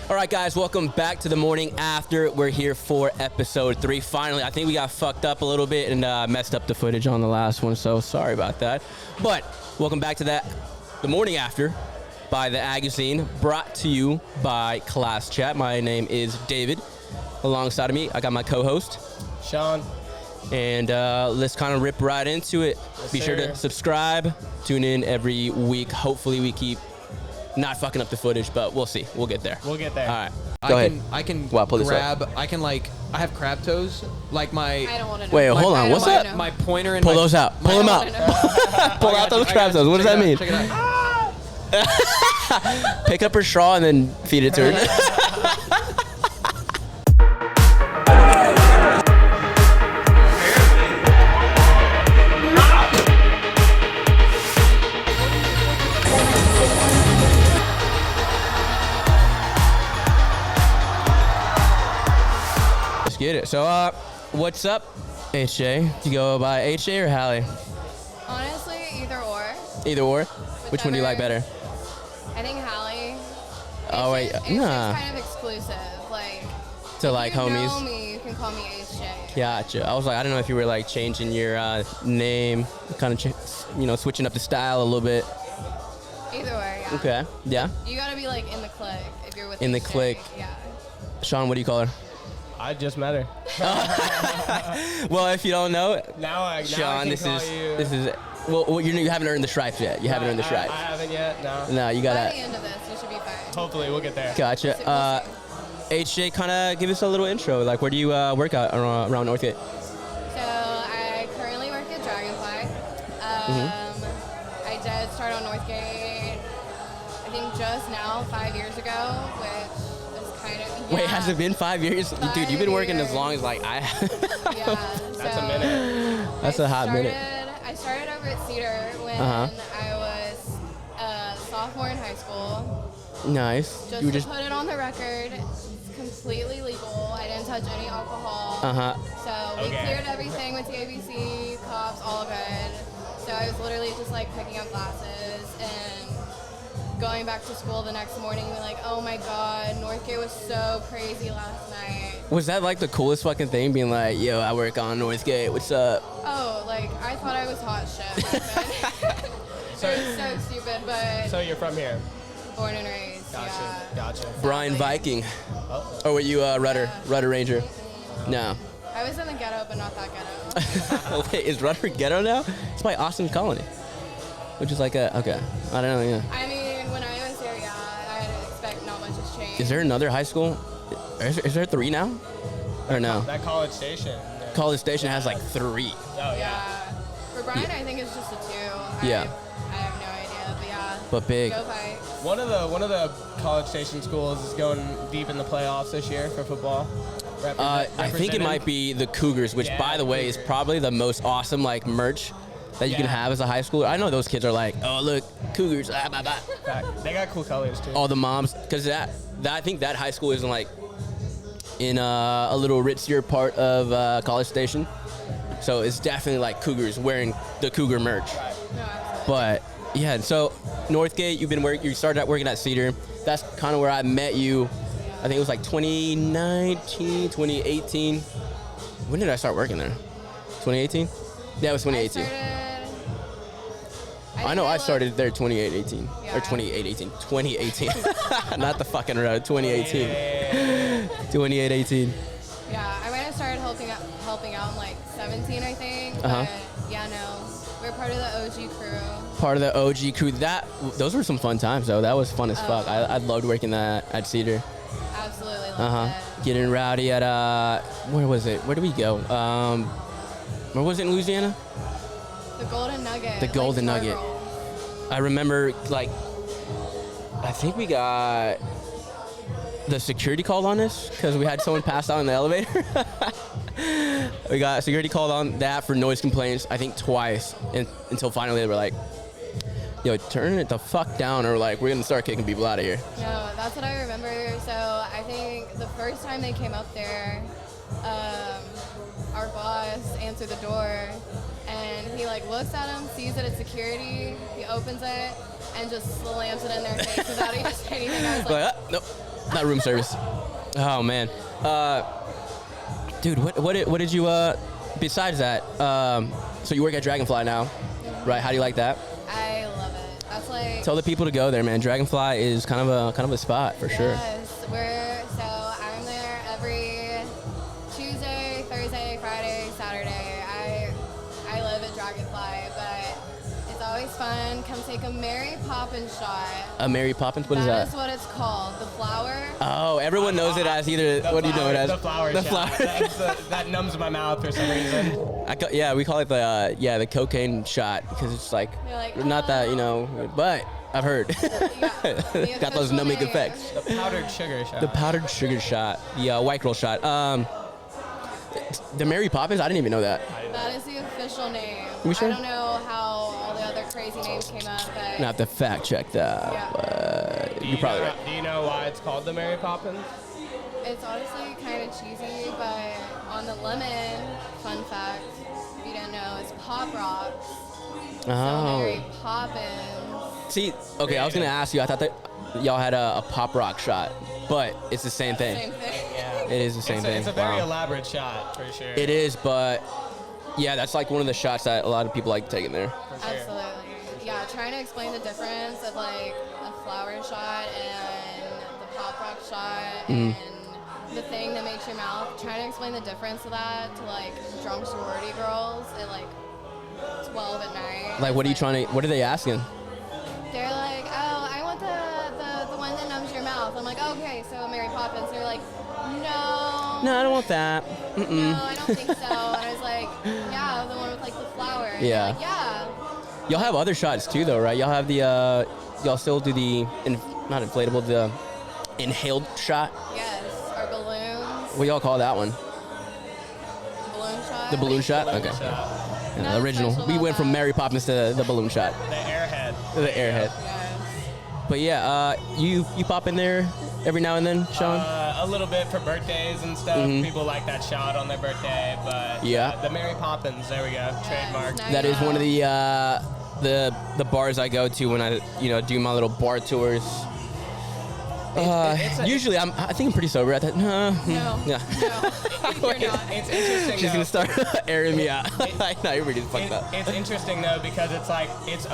All right, guys, welcome back to The Morning After. We're here for episode 3. Finally, I think we got fucked up a little bit and messed up the footage on the last one, so sorry about that. But welcome back to The Morning After by The Agazine, brought to you by Class Chat. My name is David. Alongside of me, I got my co-host, Sean. And let's kind of rip right into it. Yes, Be sure to subscribe, tune in every week. Hopefully we keep not fucking up the footage, but we'll see. We'll get there. We'll get there. All right. Go ahead. I can Wow, pull this grab, up. I have crab toes, like my... I don't want to know. Wait, hold on. What's that? My pointer and Pull my... those out. Pull them out. Pull out those crab toes. What does that mean? Check it out. Pick up her straw and then feed it to her. Let's get it. So, what's up, HJ? Do you go by HJ or Hallie? Honestly, either or. Either or? Which one do you like better? I think Hallie. Oh, wait. It's Nah. kind of exclusive. Like, To like if you homies? know me, you can call me HJ. Gotcha. I was like, I don't know if you were like changing your name, kind of, switching up the style a little bit. Either way, yeah. Okay. Yeah. You gotta be like in the clique if you're with In the HJ. clique. Yeah. Sean, what do you call her? I just met her. Well, if you don't know, Sean, this is. Well, you haven't earned the stripes yet. You haven't earned the stripes. I haven't yet. No. No, you By the gotta. end of this, you should be fine. Hopefully, we'll get there. Gotcha. We'll see. HJ, kind of give us a little intro. Like, where do you work out around Northgate? So I currently work at Dragonfly. I did start on Northgate, I think just now, 5 years ago, which is kind of... Yeah. Wait, has it been 5 years? Dude, you've been working as long as like I have. Yeah. That's a minute. That's a hot minute. I started over at Cedar when I was a sophomore in high school. Nice. Just You were to just. put it on the record, it's completely legal. I didn't touch any alcohol. So we Okay. cleared everything with the ABC, cops, all good. So I was literally just like picking up glasses and going back to school the next morning and be like, oh my God, Northgate was so crazy last night. Was that like the coolest fucking thing? Being like, yo, I work on Northgate. What's up? Oh, like I thought I was hot shit back then. So- It was so stupid, but So you're from here? born and raised. Gotcha. Yeah. Gotcha. Brian Exactly. Viking. Oh. Or were you Rudder? Rudder Ranger? No. I was in the ghetto, but not that ghetto. Wait, is Rudder ghetto now? It's by Austin Colony. Which is like okay. I don't know, yeah. I mean, when I was there, yeah, I'd expect not much has changed. Is there another high school? Is there 3 now? Or no? That College Station. College Station has like 3. Oh yeah. Yeah. For Brian, I think it's just a 2. Yeah. I have no idea, but yeah. But big. Go Vikes. One of the College Station schools is going deep in the playoffs this year for football. I think it might be the Cougars, which, Yeah, by the way, is Cougars. probably the most awesome like merch that you can Yeah. have as a high schooler. I know those kids are like, oh look, Cougars, blah, blah, blah. They got cool colors too. All the moms, because I think that high school is like in a little ritzier part of College Station, so it's definitely like Cougars wearing the Cougar merch. No, absolutely. But yeah, so Northgate, you started out working at Cedar. That's kind of where I met you. I think it was like 2019, 2018. When did I start working there? 2018? Yeah, it was 2018. I know I started there 2018 Yeah. or 2018. 2018. Not the fucking road. 2018. 2018. Yeah, I might have started helping out in like 17, I think. Uh-huh. But yeah, no, we're part of the OG crew. Part of the OG crew. Those were some fun times though. That was fun as fuck. I loved working at Cedar. Absolutely love it. Getting rowdy at where was it? Where did we go? Where was it in Louisiana? The Golden Nugget. The Golden like Nugget. Stargirl. I remember like I think we got the security called on us because we had someone pass out in the elevator. We got security called on that for noise complaints, I think twice, until finally they were like, yo, turn it the fuck down or like we're gonna start kicking people out of here. No, that's what I remember. So I think the first time they came up there, our boss answered the door and he like looks at him, sees that it's security, he opens it and just slams it in their face without even saying anything. I was like, Nope. Not room service. Oh man, dude, what did you besides that? So you work at Dragonfly now, right? How do you like that? I love it. That's like. Tell the people to go there, man. Dragonfly is kind of a spot for sure. Yes, I'm there every Tuesday, Thursday, Friday, Saturday. I live at Dragonfly, but it's always fun. Come take a Mary Poppins shot. A Mary Poppins? What is that? That is what it's called. The flower. Oh, everyone knows it as either. What do you know it as? The flower The shot. flower. That numbs my mouth for some reason. We call it the cocaine shot because it's like, You're like, not that, but I've heard. The Got those official numbing name. effects. The powdered sugar shot. The powdered sugar shot. The white girl shot. The Mary Poppins? I didn't even know that. That is the official name. You sure? I don't know how all the other crazy names came up, but I'm gonna have to fact check that. Yeah. But you're probably right. Do you know why it's called the Mary Poppins? it's honestly kind of cheesy. But on the lemon, fun fact, if you didn't know, it's Pop Rocks. So Mary Oh. Poppins. See, okay, I was gonna ask you. I thought that y'all had a pop rock shot, but it's the same thing. Same thing. Yeah. It is the same thing. It's a very Wow. elaborate shot, for sure. It is, but yeah, that's like one of the shots that a lot of people like taking there. For sure. Absolutely. Yeah, trying to explain the difference of like a flower shot and the pop rock shot and the thing that makes your mouth. Trying to explain the difference of that to like drunk sorority girls at like 12 at night. Like, what are you It's trying to? What are they asking? They're like, oh, I want the one that numbs your mouth. I'm like, okay, so Mary Poppins. They're like, no. No, I don't want that. No, I don't think so. And I was like, yeah, the one with like the flower. And they're Yeah. like, yeah. Y'all have other shots too, though, right? Y'all have the y'all still do the not inflatable, the inhaled shot. Yes. Our balloons. What y'all call that one? Balloon shot. The balloon shot. Balloon Okay. shot. Yeah, Nothing original. special We about went from that. Mary Poppins to the balloon shot, The airhead. the airhead. Yes. But yeah, you pop in there every now and then, Sean. A little bit for birthdays and stuff. People like that shot on their birthday, but Yeah. the Mary Poppins. There we go. Trademark. nice. That is one of the bars I go to when I do my little bar tours. Usually I think I'm pretty sober at that. No. No. Yeah. No. You're not. It's interesting. She's though. gonna start airing me out. I know everybody's fucked up. It's interesting though because it's like it's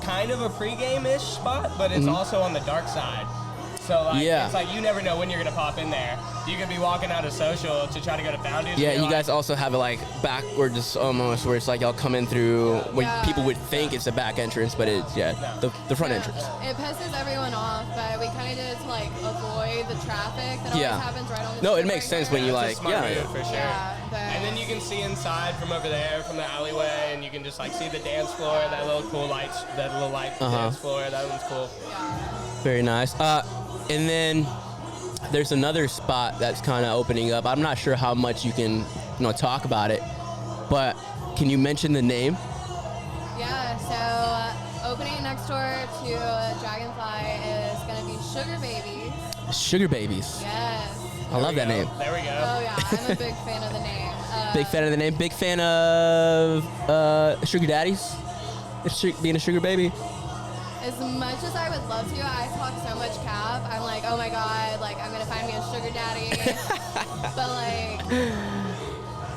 kind of a pregame-ish spot, but it's also on the dark side. So like Yeah. it's like you never know when you're gonna pop in there. You could be walking out of social to try to go to Foundies. Yeah, and you you're guys also have it like backwards almost, where it's like y'all come in through where Yeah. people would think it's a back entrance, but it's the front entrance. It pisses everyone off, but we kind of did it to like avoid the traffic that always Yeah. happens right on the No, it street makes right sense there. when you It's a like smart move for sure. Yeah, but And then you can see inside from over there, from the alleyway, and you can just like see the dance floor, that little cool lights, that little light dance floor. That one's cool. yeah. Very nice. And then there's another spot that's kind of opening up. I'm not sure how much you can talk about it, but can you mention the name? Yeah, so opening next door to Dragonfly is going to be Sugar Babies. Sugar Babies. Yes. I love that There we name. go. There we go. Oh, yeah, I'm a big fan of the name. Big fan of the name. Big fan of sugar daddies. Being a sugar baby. As much as I would love to, I talk so much cap. I'm like, oh my god, like I'm gonna find me a sugar daddy. But like,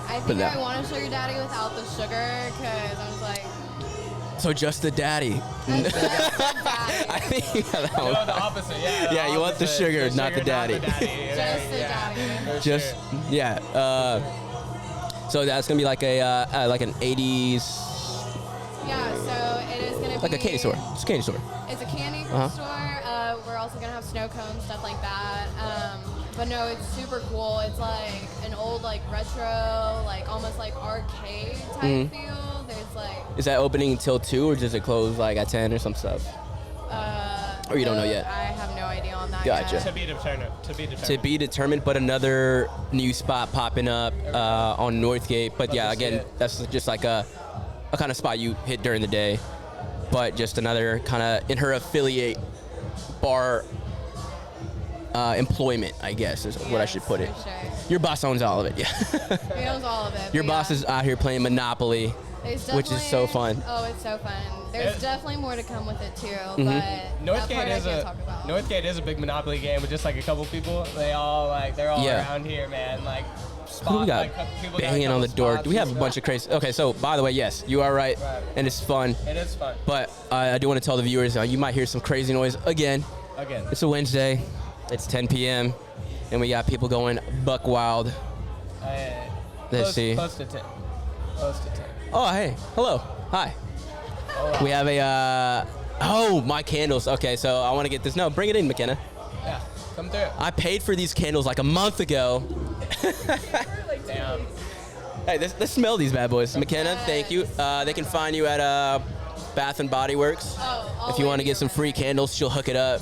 I think no. I want a sugar daddy without the sugar, cause I'm just like, So just the daddy. that's just the daddy. I think you got that No, one. the opposite. Yeah. The Yeah, you want the opposite. sugar, not the daddy. Just the daddy. For Just sure. yeah. So that's gonna be like a like an 80s, Yeah, so it is gonna be like a candy store. It's a candy store. It's a candy store. We're also gonna have snow cones, stuff like that. But no, it's super cool. It's like an old like retro, like almost like arcade type feel. There's like Is that opening until 2 or does it close like at 10 or some stuff? Or you don't know yet? I have no idea on that. Gotcha. Yet. To be determined. To be determined. To be determined, but another new spot popping up on Northgate. But yeah, to see again, it. that's just like a kind of spot you hit during the day. But just another kind of in her affiliate bar employment, I guess, is what I should put it. For sure. Your boss owns all of it, yeah. He owns all of it. Your but boss yeah. is out here playing Monopoly which is so fun. Oh, it's so fun. There's definitely more to come with it too, but Northgate is a big Monopoly game with just like a couple people. They're all around here, man. Like Who do we got banging on the door? Do we have a bunch of crazy? Okay, so by the way, yes, you are right, and it's fun. It is fun. But I do want to tell the viewers, you might hear some crazy noise again. It's a Wednesday. It's 10 p.m. and we got people going buck wild. Let's see. Close to 10. Oh, hey. Hello. Hi. Hola. We have a, my candles. Okay, so I want to get this. No, bring it in, McKenna. Yeah, come through. I paid for these candles like a month ago. Damn. Hey, let's smell these bad boys. McKenna, thank you. They can find you at Bath and Body Works. If you want to get some free candles, she'll hook it up.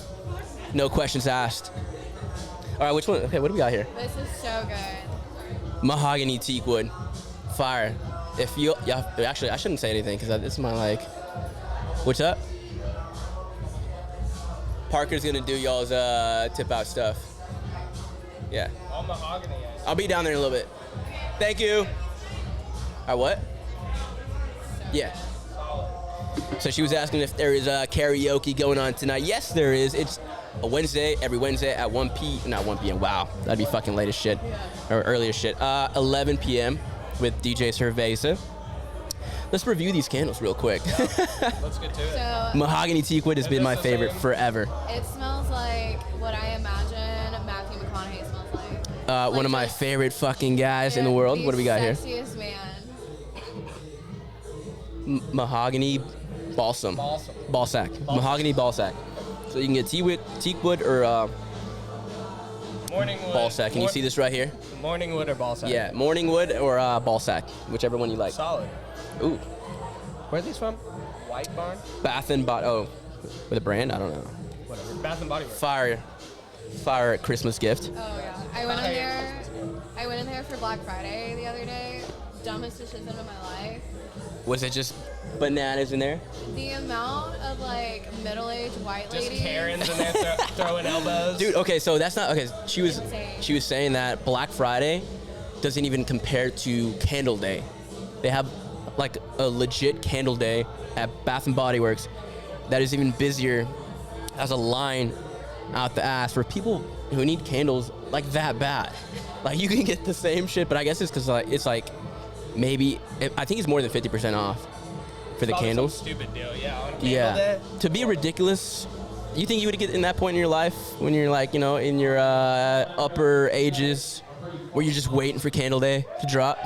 No questions asked. All right, which one? Okay, what do we got here? This is so good. Mahogany teak wood. Fire. Actually, I shouldn't say anything because this is my what's up? Parker's gonna do y'all's tip out stuff. Yeah. All mahogany. I'll be down there in a little bit. Thank you. All right, what? Yeah. So she was asking if there is karaoke going on tonight. Yes, there is. It's a Wednesday, every Wednesday at 1 p.m. Wow, that'd be fucking late as shit. Or early as shit. 11 p.m. with DJ Cerveza. Let's review these candles real quick. Let's get to it. So, Mahogany teak wood has been my favorite forever. It smells like what I imagine Matthew McConaughey smells like. One of my favorite fucking guys in the world. What do we got here? Sexiest man. Mahogany balsam. Ball sack. Mahogany ball sack. So you can get teak wood or Morning wood. ball sack. Can you see this right here? Morning wood or ball sack? Yeah, morning wood or ball sack, whichever one you like. Solid. Ooh, Where are these from? White Barn? Bath and Body. Oh, with a brand? I don't know. Whatever. Bath and Body Works. Fire Christmas gift. Oh yeah. I went in there for Black Friday the other day. Dumbest decision of my life. Was it just bananas in there? The amount of middle-aged white Just ladies. Karens in there throwing elbows. Dude, okay, so that's not okay. She was Insane. saying that Black Friday doesn't even compare to Candle Day. They have a legit Candle Day at Bath and Body Works that is even busier. Has a line out the ass for people who need candles that bad. You can get the same shit, but I guess it's because maybe I think it's more than 50% off for the Probably candles. Some stupid deal, yeah. On Candle Day. To be ridiculous, you think you would get in that point in your life when you're in your upper ages, where you're just waiting for Candle Day to drop?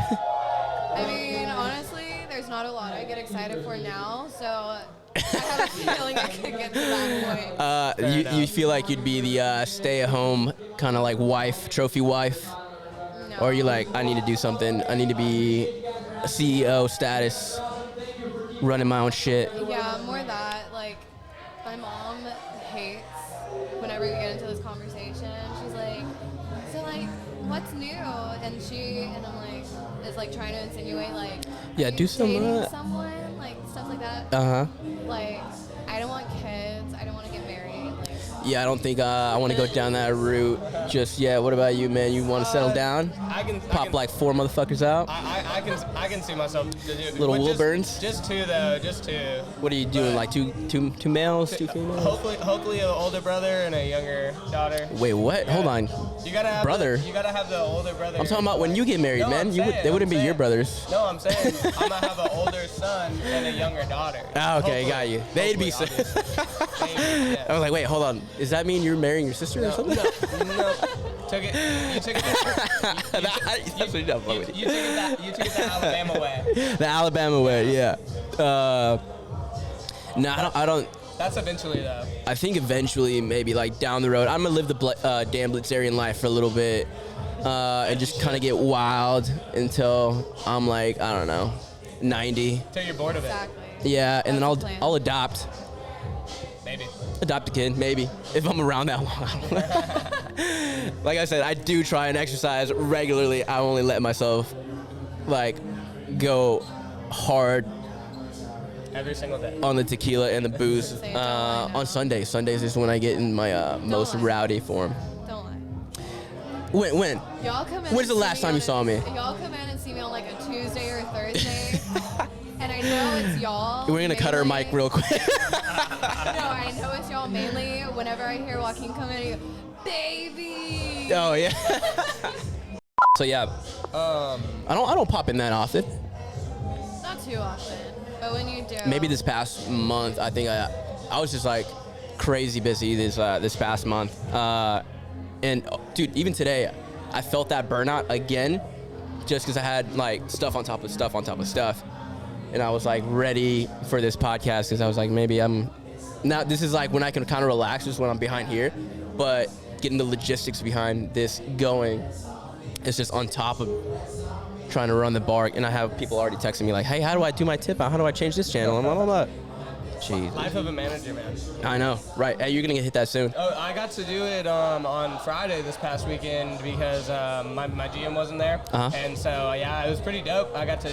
I mean, honestly, there's not a lot I get excited for now, so I have a feeling I could get to that point. You feel like you'd be the stay-at-home kind of wife, trophy wife? No. Or you I need to do something. I need to be a CEO status, running my own shit. Yeah, more that. My mom hates whenever we get into this conversation. She's like, so what's new? And I'm is trying to insinuate Yeah, are do you some dating someone, stuff like that. Uh-huh. I don't want kids. I don't want to get married. Yeah, I don't think I want to go down that route just yet. What about you, man? You want to settle down? I can 4 motherfuckers out? I can see myself Little Wilburns? Just two though, just two. What are you doing? Two males, two females? Hopefully an older brother and a younger daughter. Wait, what? Yeah. Hold on. You gotta have Brother? You gotta have the older brother. I'm talking about when you get married, No, man. I'm saying, They wouldn't be your brothers. No, I'm saying I'm gonna have an older son and a younger daughter. Ah, okay, Hopefully. got you. They'd be. Hopefully, obviously. I was like, wait, hold on. Does that mean you're marrying your sister or something? No. You took it. That's what you're not fucking with. You took it the Alabama way. The Alabama way, yeah. No, I don't. That's eventually though. I think eventually, maybe down the road, I'm gonna live the damn Blitzerian life for a little bit, and just kind of get wild until I'm I don't know, 90. Till you're bored of it. Exactly. Yeah, and then That's the plan. I'll adopt. Maybe. Adopt a kid, maybe, if I'm around that long. Like I said, I do try and exercise regularly. I only let myself, go hard Every single day. on the tequila and the booze on Sundays. Sundays is when I get in my most lie. rowdy form. Don't lie. When? Y'all come in. When's the and see last time you saw me? Y'all come in and see me on a Tuesday or a Thursday, And I know it's y'all. We're gonna cut her mic real quick. No, I know it's y'all mainly. Whenever I hear Joaquin come in, I go, baby. Oh yeah. So yeah, I don't pop in that often. Not too often, but when you do. Maybe this past month, I think I was just like crazy busy this past month. And dude, even today, I felt that burnout again, just because I had like stuff on top of stuff on top of stuff, and I was like ready for this podcast because I was like, maybe I'm now. This is like when I can kind of relax, just when I'm behind here, but getting the logistics behind this going, it's just on top of trying to run the bar. And I have people already texting me like, hey, how do I do my tip out? How do I change this channel? Blah, blah, blah. Jeez. Life of a manager, man. I know, right? Hey, you're gonna hit that soon. Oh, I got to do it on Friday this past weekend because my GM wasn't there, and so yeah, it was pretty dope. I got to,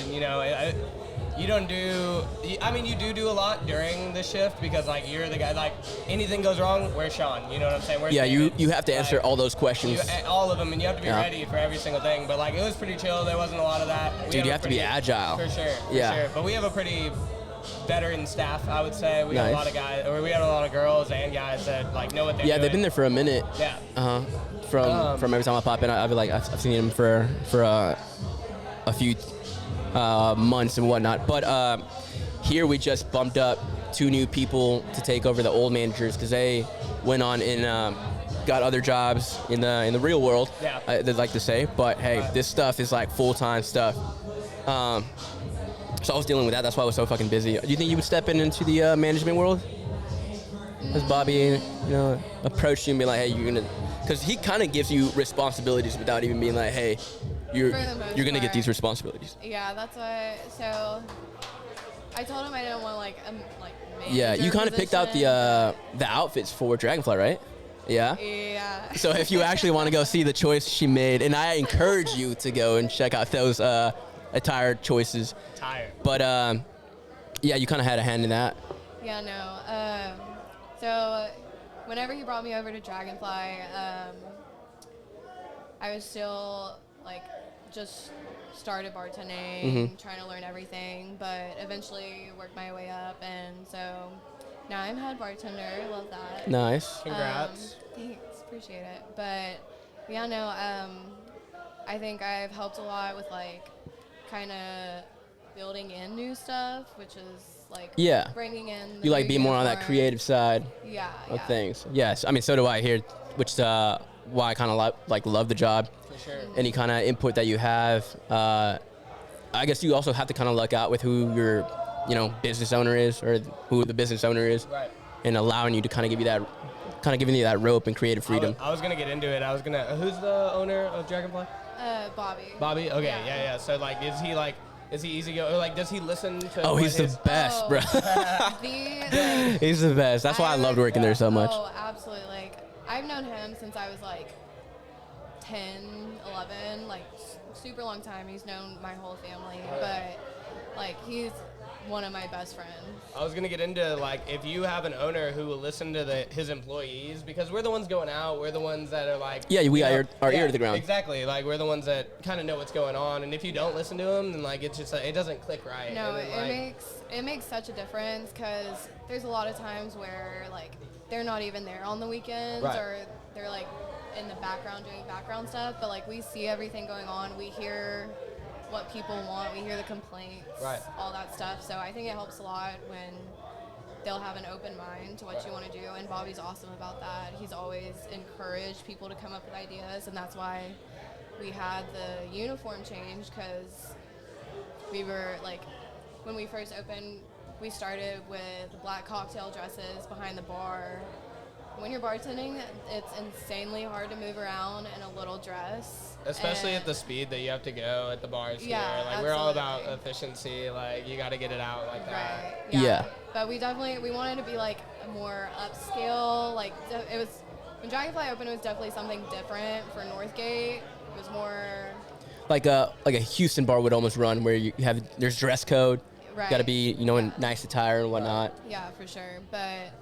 you don't do, I mean, you do a lot during the shift because like you're the guy. Like anything goes wrong, where's Sean? You know what I'm saying? Where's David? you have to answer all those questions. All of them, and you have to be ready for every single thing. But like it was pretty chill. There wasn't a lot of that. Dude, you have to be agile. For sure. Yeah. For sure. But we have a pretty veteran staff, I would say. We have a lot of guys, or we have a lot of girls and guys that like know what they're doing. Yeah, they've been there for a minute. Yeah. From every time I pop in, I've been like, I've seen them for a few months and whatnot. But here we just bumped up 2 new people to take over the old managers because they went on and got other jobs in the real world. Yeah. They'd like to say, but hey, this stuff is like full-time stuff. So I was dealing with that. That's why I was so fucking busy. Do you think you would step into the management world? Has Bobby, approached you and be like, hey, you're gonna, because he kind of gives you responsibilities without even being like, hey, you're gonna get these responsibilities. Yeah, that's why. So I told him I didn't want like Yeah, you kind of picked out the outfits for Dragonfly, right? Yeah. Yeah. So if you actually want to go see the choice she made, and I encourage you to go and check out those attire choices. But yeah, you kind of had a hand in that. Yeah, no. So whenever he brought me over to Dragonfly, I was still like just started bartending, trying to learn everything, but eventually worked my way up, and so now I'm head bartender. Love that. Nice. Congrats. Thanks, appreciate it. But yeah, no. I think I've helped a lot with like kind of building in new stuff, which is like bringing in. You like be more on that creative side of things. Yes, I mean so do I here, which is why I kind of love the job. For sure. Any kind of input that you have, I guess you also have to kind of luck out with who your business owner is or who the business owner is, right? And allowing you to kind of giving you that rope and creative freedom. I was gonna get into it. Who's the owner of Dragonfly? Bobby. Bobby. Okay. Yeah. So like, is he easy go? Or like, does he listen to? Oh, he's the best, bro. He's the best. That's why I loved working there so much. Oh, absolutely. Like, I've known him since I was like 10, 11, like super long time. He's known my whole family, but like he's one of my best friends. I was gonna get into like if you have an owner who will listen to his employees, because we're the ones going out, we're the ones that are like we got our ear to the ground. Exactly, like we're the ones that kind of know what's going on, and if you don't listen to them, then like it's just it doesn't click right. No, it makes such a difference because there's a lot of times where like they're not even there on the weekends or they're like in the background doing background stuff, but like we see everything going on, we hear what people want, we hear the complaints, all that stuff. So I think it helps a lot when they'll have an open mind to what you want to do, and Bobby's awesome about that. He's always encouraged people to come up with ideas, and that's why we had the uniform change, because we were like, when we first opened, we started with black cocktail dresses behind the bar. When you're bartending, it's insanely hard to move around in a little dress. Especially at the speed that you have to go at the bars here. Like, we're all about efficiency. Like, you got to get it out like that. Right. Yeah. But we wanted to be, like, a more upscale. Like, it was, when Dragonfly opened, it was definitely something different for Northgate. It was more... Like a Houston bar would almost run where there's dress code. Right. Got to be, in nice attire and whatnot. Yeah, for sure. But...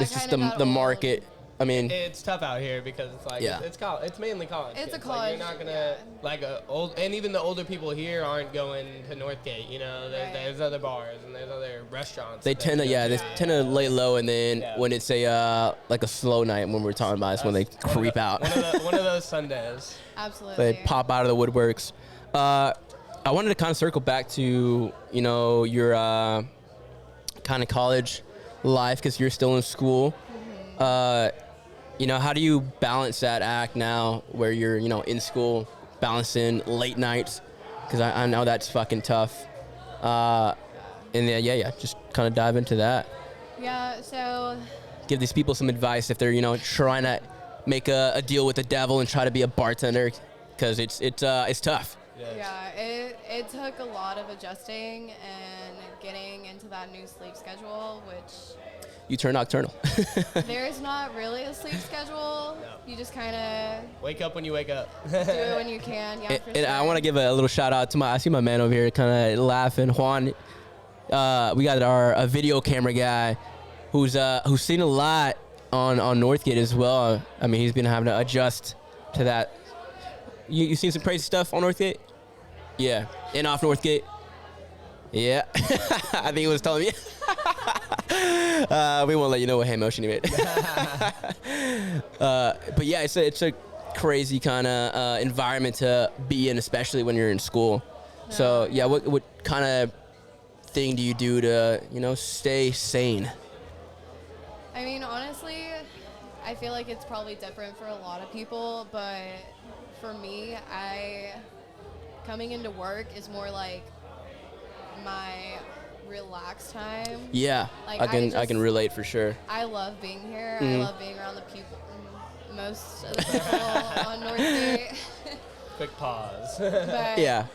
It's just the market I mean, it's tough out here because it's like it's mainly college. It's kids. a college. Like, you're not gonna and even the older people here aren't going to Northgate. You know, there's other bars and there's other restaurants. They tend to lay low, and then when it's a like a slow night when we're talking about, it's when they creep out. One of those Sundays. Absolutely. They pop out of the woodworks. I wanted to kind of circle back to your kind of college life because you're still in school. How do you balance that act now where you're, in school, balancing late nights? Because I know that's fucking tough. And then, just kind of dive into that. Yeah, so... Give these people some advice if they're, trying to make a deal with the devil and try to be a bartender, because it's tough. Yeah, it took a lot of adjusting and getting into that new sleep schedule, which... You turn nocturnal. There's not really a sleep schedule. No. You just kind of... Wake up when you wake up. Do it when you can, for and sure. I want to give a little shout out to I see my man over here kind of laughing. Juan, we got a video camera guy who's seen a lot on Northgate as well. I mean, he's been having to adjust to that. You seen some crazy stuff on Northgate? Yeah. And off Northgate? Yeah. I think he was telling me. We won't let you know what hand motion he made. But yeah, it's a crazy kind of environment to be in, especially when you're in school. Yeah. So yeah, what kind of thing do you do to stay sane? I mean, honestly, I feel like it's probably different for a lot of people, but for me, coming into work is more like my relaxed time. Yeah, like I can relate for sure. I love being here. I love being around the people, most of the people on Northgate. Quick pause. But yeah,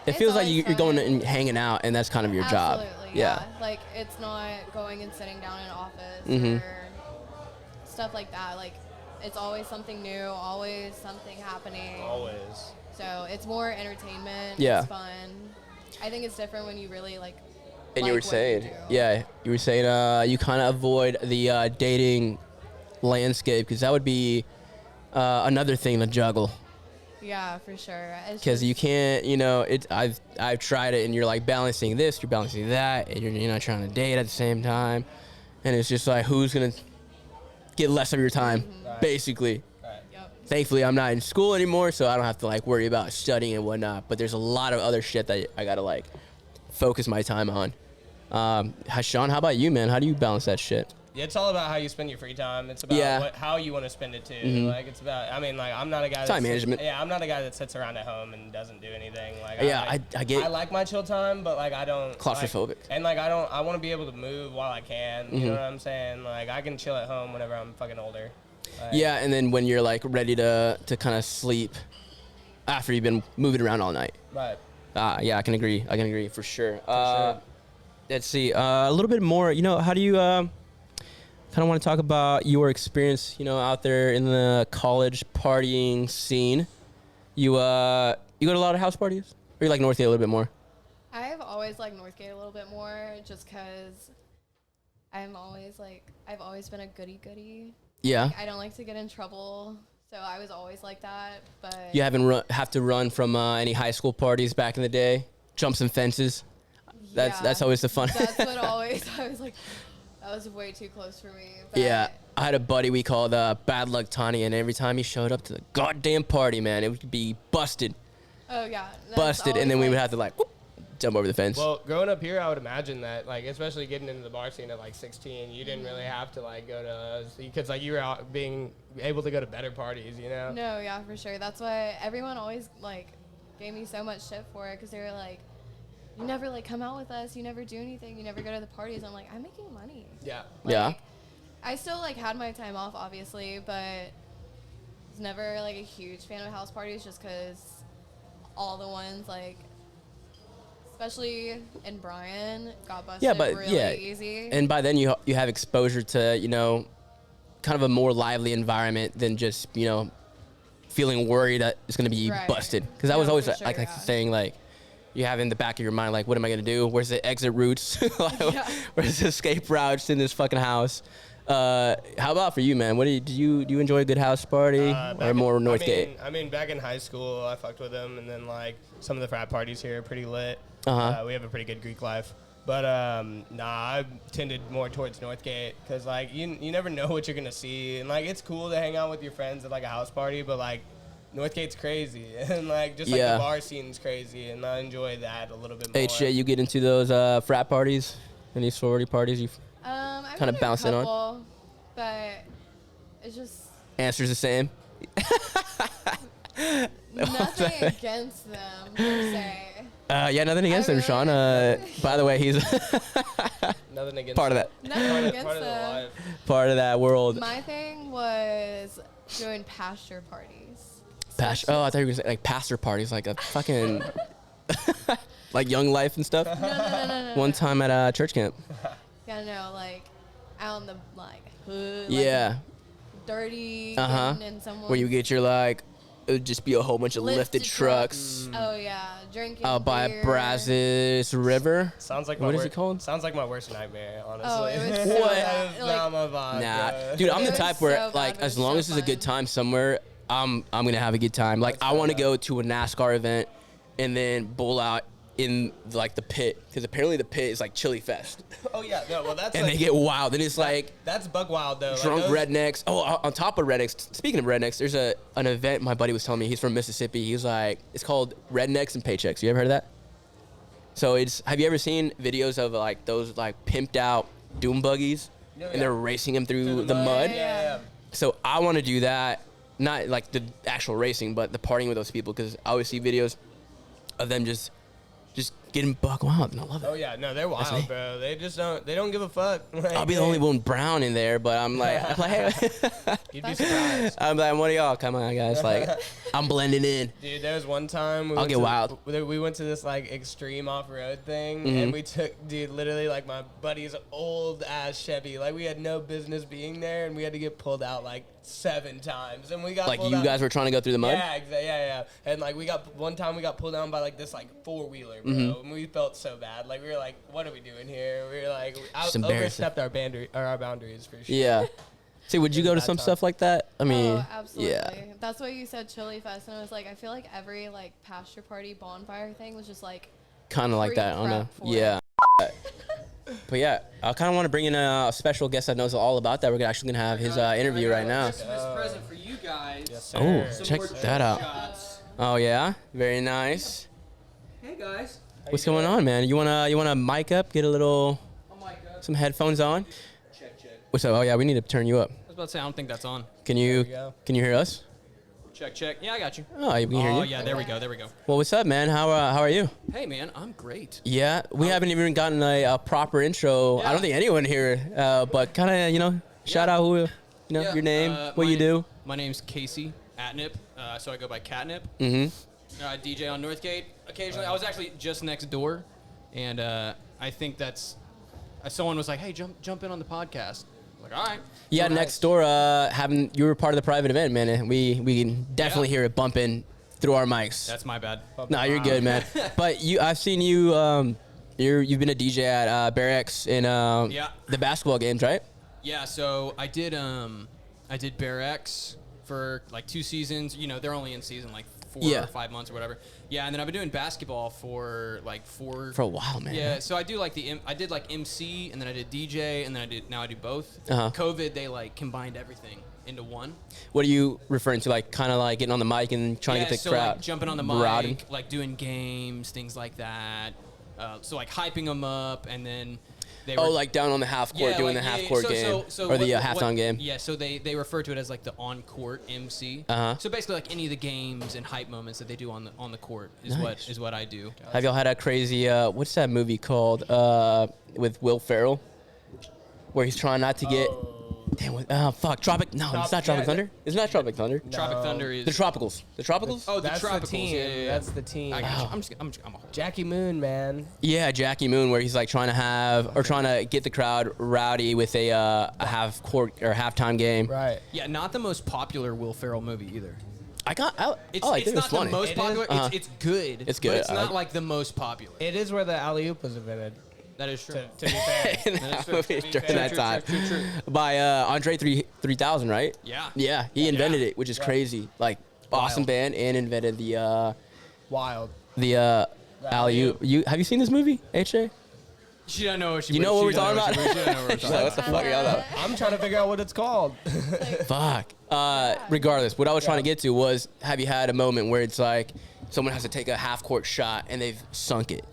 it feels like you're going and hanging out, and that's kind of your job. Absolutely, yeah. Like, it's not going and sitting down in an office or stuff like that. Like, it's always something new, always something happening. Always. So it's more entertainment. Yeah. It's fun. I think it's different when you really like. And you were saying, you kind of avoid the dating landscape, because that would be another thing to juggle. Yeah, for sure. Because you can't, I've tried it, and you're like balancing this, you're balancing that, and you're not trying to date at the same time, and it's just like, who's gonna get less of your time, basically. Thankfully, I'm not in school anymore, so I don't have to like worry about studying and whatnot. But there's a lot of other shit that I gotta like focus my time on. Sean, how about you, man? How do you balance that shit? Yeah, it's all about how you spend your free time. It's about how you want to spend it too. Like, it's about. I mean, like, I'm not a guy. Time management. I'm not a guy that sits around at home and doesn't do anything. Like, I get. I like my chill time, but like, I don't. Claustrophobic. I want to be able to move while I can. You know what I'm saying? Like, I can chill at home whenever I'm fucking older. Yeah, and then when you're like ready to kind of sleep after you've been moving around all night. Right. Yeah, I can agree for sure. Let's see, a little bit more. How do you kind of want to talk about your experience? Out there in the college partying scene. You go to a lot of house parties, or you like Northgate a little bit more? I've always liked Northgate a little bit more, just because I've always been a goody. Yeah. I don't like to get in trouble, so I was always like that. But you haven't have to run from any high school parties back in the day, jump some fences. That's always the fun. That's what I was like, that was way too close for me. But yeah, I had a buddy we called Bad Luck Tony, and every time he showed up to the goddamn party, man, it would be busted. Oh yeah. Busted, and then we would have to like whoop, jump over the fence. Well, growing up here, I would imagine that, like, especially getting into the bar scene at like 16, you didn't really have to like go to, because like you were out being able to go to better parties, No, yeah, for sure. That's why everyone always like gave me so much shit for it, because they were like, you never like come out with us, you never do anything, you never go to the parties. I'm like, I'm making money. Yeah. Like, I still like had my time off, obviously, but was never like a huge fan of house parties, just because all the ones like, especially in Bryan, got busted really easy. And by then you have exposure to, kind of a more lively environment than just, feeling worried that it's going to be busted. Because that was always like the thing, like, you have in the back of your mind, like, what am I going to do? Where's the exit routes? Where's the escape routes in this fucking house? How about for you, man? What do you enjoy a good house party or more Northgate? I mean, back in high school, I fucked with them, and then like some of the frat parties here are pretty lit. We have a pretty good Greek life. But I tended more towards Northgate because like you never know what you're gonna see, and like it's cool to hang out with your friends at like a house party, but like Northgate's crazy, and like just like the bar scene's crazy, and I enjoy that a little bit more. HJ, you get into those frat parties, any sorority parties you kind of bounce in on? But it's just answer's the same. nothing against them per se. Yeah, nothing against him, Sean. By the way, he's nothing against part of that. Nothing against part of the them. life. Part of that world. My thing was doing pasture parties. Pasture. Oh, I thought you were gonna say like pastor parties, like a fucking like Young Life and stuff. No. One time at church camp. Yeah, no, like out in the like hood. Yeah. Like, dirty. And someone. Where you get your like. It would just be a whole bunch of lifted trucks. Oh yeah, drinking. Out by Brazos River. Sounds like what is it called? Sounds like my worst nightmare, honestly. Oh, it was so bad. Not my vibe. Nah, dude, I'm the type where like as long as it's a good time somewhere, I'm gonna have a good time. Like I want to go to a NASCAR event and then bowl out in like the pit because apparently the pit is like Chili Fest. Oh yeah, no, well that's and like, they get wild. And it's like that's bug wild though. Drunk like rednecks. Oh, on top of rednecks. Speaking of rednecks, there's an event my buddy was telling me. He's from Mississippi. He's like, it's called Rednecks and Paychecks. You ever heard of that? So have you ever seen videos of like those like pimped out doom buggies and they're racing them through the mud? Yeah. So I want to do that. Not like the actual racing, but the partying with those people because I always see videos of them just getting buck wild, and I love it. Oh yeah, no, they're wild, bro. They don't give a fuck. Like, I'll be the only one brown in there, but I'm like hey. You'd be surprised. I'm like, what are y'all? Come on, guys. Like, I'm blending in. Dude, there was one time I'll get wild. We went to this like extreme off-road thing, and we took, literally like my buddy's old ass Chevy. Like we had no business being there, and we had to get pulled out like 7 times, and we got like pulled you out. guys were trying to go through the mud. Yeah, exactly. Yeah. And like we got pulled down by like this like 4-wheeler, bro, and we felt so bad. Like we were like, what are we doing here? We were like, overstepped our boundaries for sure. Yeah. See, would you go to some stuff like that? I mean, absolutely. Yeah. That's why you said Chili Fest, and I was like, I feel like every like pasture party bonfire thing was just like kind of like that. I don't know. Yeah. But yeah, I kind of want to bring in a special guest that knows all about that. We're actually gonna have his interview right now. Christmas present for you guys. Yes, sir. Oh, check that out. Oh yeah, very nice. Hey guys. What's going on, man? You wanna mic up? Get a little, some headphones on. Check. What's up? Oh yeah, we need to turn you up. I was about to say I don't think that's on. Can you hear us? Check. Yeah, I got you. Oh, we can hear you. Oh yeah, there we go. Well, what's up, man? How are you? Hey man, I'm great. Yeah, we haven't even gotten a proper intro. Yeah. I don't think anyone here, but kind of, shout out who, your name, what you do. My name's Casey Atnip, so I go by Catnip. Mm-hmm. DJ on Northgate occasionally. I was actually just next door, and I think that's someone was like, "Hey, jump in on the podcast." I was like, all right. Yeah, So next door, you were part of the private event, man. And we can definitely hear it bumping through our mics. That's my bad. No, you're good, man. But I've seen you. You've been a DJ at Bear X in the basketball games, right? Yeah. So I did Bear X for like 2 seasons. They're only in season like 4 or 5 months or whatever. Yeah, and then I've been doing basketball for like 4 for a while, man. Yeah, so I did like I did like MC, and then I did DJ, and then now I do both. Uh-huh. COVID, they like combined everything into one. What are you referring to? Like kind of like getting on the mic and trying to get the crowd, like jumping on the mic, routing? like doing games, things like that. So like hyping them up, and then they were like down on the half court doing the half court game or the halftime game. Yeah, so they refer to it as like the on court MC. Uh-huh. So basically, like any of the games and hype moments that they do on the court is Nice. what I do. Have y'all had a crazy what's that movie called with Will Ferrell where he's trying not to get Tropic? No, it's not Tropic Thunder. It's not Tropic Thunder. No. Tropic Thunder is The Tropicals. The Tropicals? Oh, the That's Tropicals. the team. Yeah. That's the team. I got you. I'm a whole. Jackie Moon, man. Yeah, Jackie Moon, where he's like trying to get the crowd rowdy with a half court or halftime game. Right. Yeah, not the most popular Will Ferrell movie either. I think It's it was not funny. the most It is? popular. Uh-huh. It's good. It's good. But it's I not like- like the most popular. It is where the alley-oop was invented. That is true. To be fair. in that movie during that time. By Andre 3000, right? Yeah. Yeah, he invented it, which is crazy. Like, awesome Wild. band, and invented the Wild. alley-oop. Have you seen this movie, HJ? She don't know what she. You know what we're talking about? She don't know what we're She's talking like, what the about. fuck are y'all about? I'm trying to figure out what it's called. Fuck. Regardless, what I was trying to get to was, have you had a moment where it's like someone has to take a half-court shot and they've sunk it?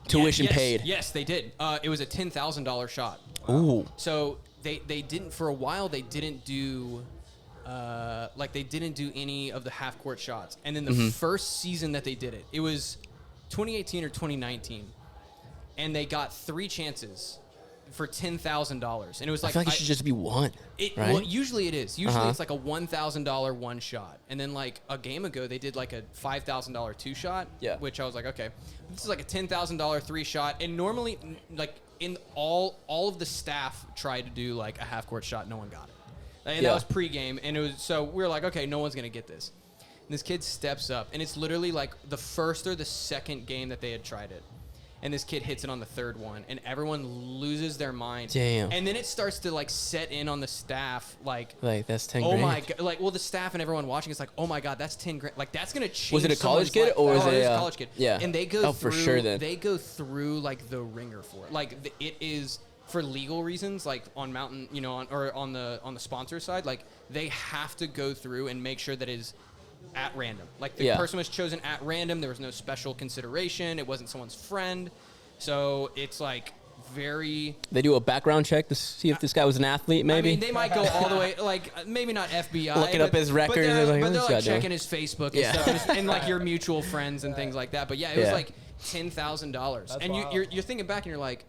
Tuition paid. Yes, they did. It was a $10,000 shot. Ooh. So they didn't, for a while, they didn't do they didn't do any of the half court shots. And then the first season that they did it, it was 2018 or 2019, and they got 3 chances for $10,000, and it was I like feel like it should just be one. Right? Well, usually it is. Usually it's like a $1,000 one shot, and then like a game ago they did like a $5,000 two shot. Yeah. Which I was like, okay, this is like a $10,000 3 shot, and normally like in all of the staff tried to do like a half court shot, no one got it, and that was pregame, and it was so we were like, okay, no one's gonna get this. And this kid steps up, and it's literally like the first or the second game that they had tried it. And this kid hits it on the third one, and everyone loses their mind. Damn. And then it starts to like set in on the staff, like that's 10 oh grand. my god, like, well, the staff and everyone watching is like, oh my god, that's 10 grand. Like, that's gonna change. Was it a college someone's kid life. or was Oh, it was a a college kid? yeah. And they go for through. sure then. They go through like the ringer for it. Like it is for legal reasons, like on Mountain, you know, on the sponsor side, like they have to go through and make sure that it is at random. Like the person was chosen at random. There was no special consideration. It wasn't someone's friend. So it's like very. They do a background check to see if this guy was an athlete, maybe? I mean, they might go all the way, like maybe not FBI. Looking up his records, But they're like, like, what's this guy doing? checking his Facebook and stuff, and like your mutual friends and things like that. But yeah, it was like $10,000, and you're thinking back and you're like,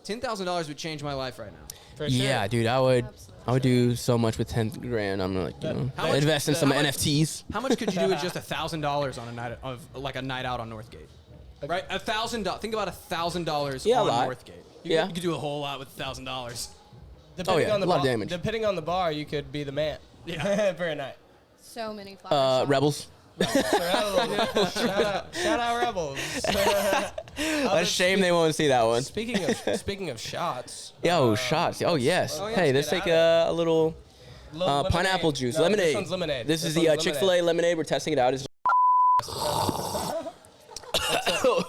$10,000 would change my life right now. For sure. Yeah, dude, I would do so much with 10 grand. I'm like, you know, How much- invest in some how much- NFTs. How much could you do with just $1,000 on a night of like a night out on Northgate? Right, $1,000. Think about $1,000 Yeah, a on lot. Northgate. Yeah. You could do a whole lot with $1,000. Depending on the a lot of bar, damage. Depending on the bar, you could be the man. Yeah. For a night. So many flower shops. Rebels. Shout out Rebels. A shame they won't see that one. Speaking of shots. Yo, shots. Oh, yes. Oh, yeah, Hey, let's let's get take at a little Lemonade. pineapple juice. No, lemonade. This one's lemonade. This is one's the Chick-fil-A lemonade. We're testing it out. It's oh,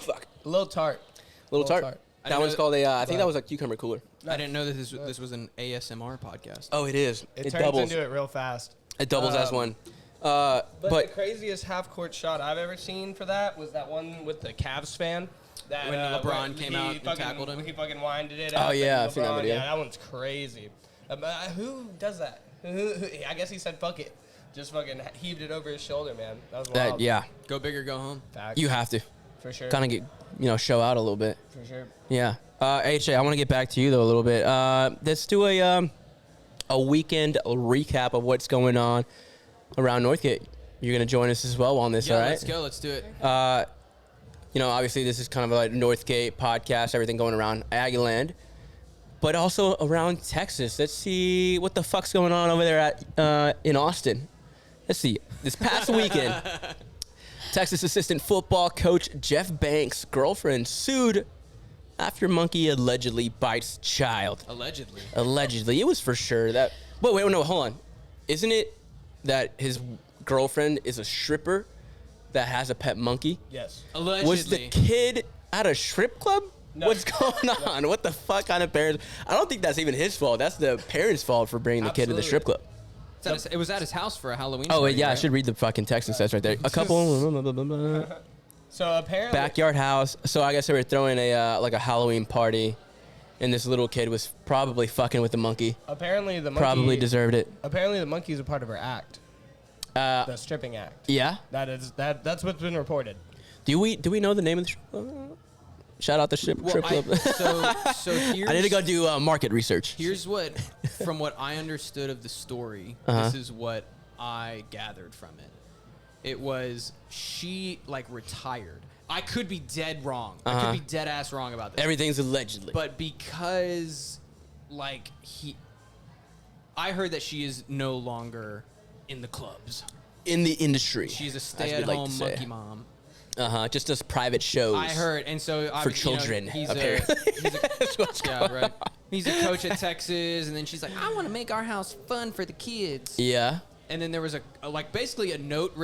fuck. A little tart. Little tart. That one's called I think that was a cucumber cooler. I didn't know that this was an ASMR podcast. Oh, it is. It turns doubles. into it real fast. It doubles as one. But the craziest half-court shot I've ever seen for that was that one with the Cavs fan. That, When LeBron where came he out and fucking- tackled him? He fucking winded it Oh, up. yeah, and I've seen that LeBron- video. Yeah, that one's crazy. Who does that? I guess he said fuck it. Just fucking heaved it over his shoulder, man. That was wild. Yeah, Go big or go home. Facts. you have to. For sure. Kind of get, show out a little bit. For sure. Yeah. HJ, I want to get back to you, though, a little bit. Let's do a weekend recap of what's going on around Northgate. You're going to join us as well on this, Yeah, all right? let's go. Let's do it. Obviously, this is kind of a Northgate podcast, everything going around Aggieland, but also around Texas. Let's see what the fuck's going on over there in Austin. Let's see. This past weekend, Texas assistant football coach Jeff Banks' girlfriend sued after monkey allegedly bites child. Allegedly. Allegedly. It was for sure that... Wait, no, hold on. Isn't it that his girlfriend is a stripper that has a pet monkey? Yes. Allegedly. Was the kid at a strip club? No. What's going on? What the fuck kind of parents? I don't think that's even his fault. That's the parents' fault for bringing the kid to the strip club. It was at his house for a Halloween Oh, party, yeah, I right? should read the fucking text that says right there. A couple So apparently... backyard house. So I guess they were throwing a Halloween party, and this little kid was probably fucking with the monkey. Apparently the monkey... Probably deserved it. Apparently the monkey's a part of her act. The stripping act. Yeah. That's what's been reported. Do we know the name of the strip club? Shout out the strip club. So here's, I need to go do market research. Here's what, from what I understood of the story, this is what I gathered from it. It was she retired. I could be dead wrong. I could be dead ass wrong about this. Everything's allegedly. But because I heard that she is no longer in the clubs. In the industry. She's a as we'd like stay-at-home to say. monkey mom. Just does private shows. I heard, and so for children. He's apparently. right. He's a coach at Texas, and then she's like, I want to make our house fun for the kids. Yeah. And then there was basically a note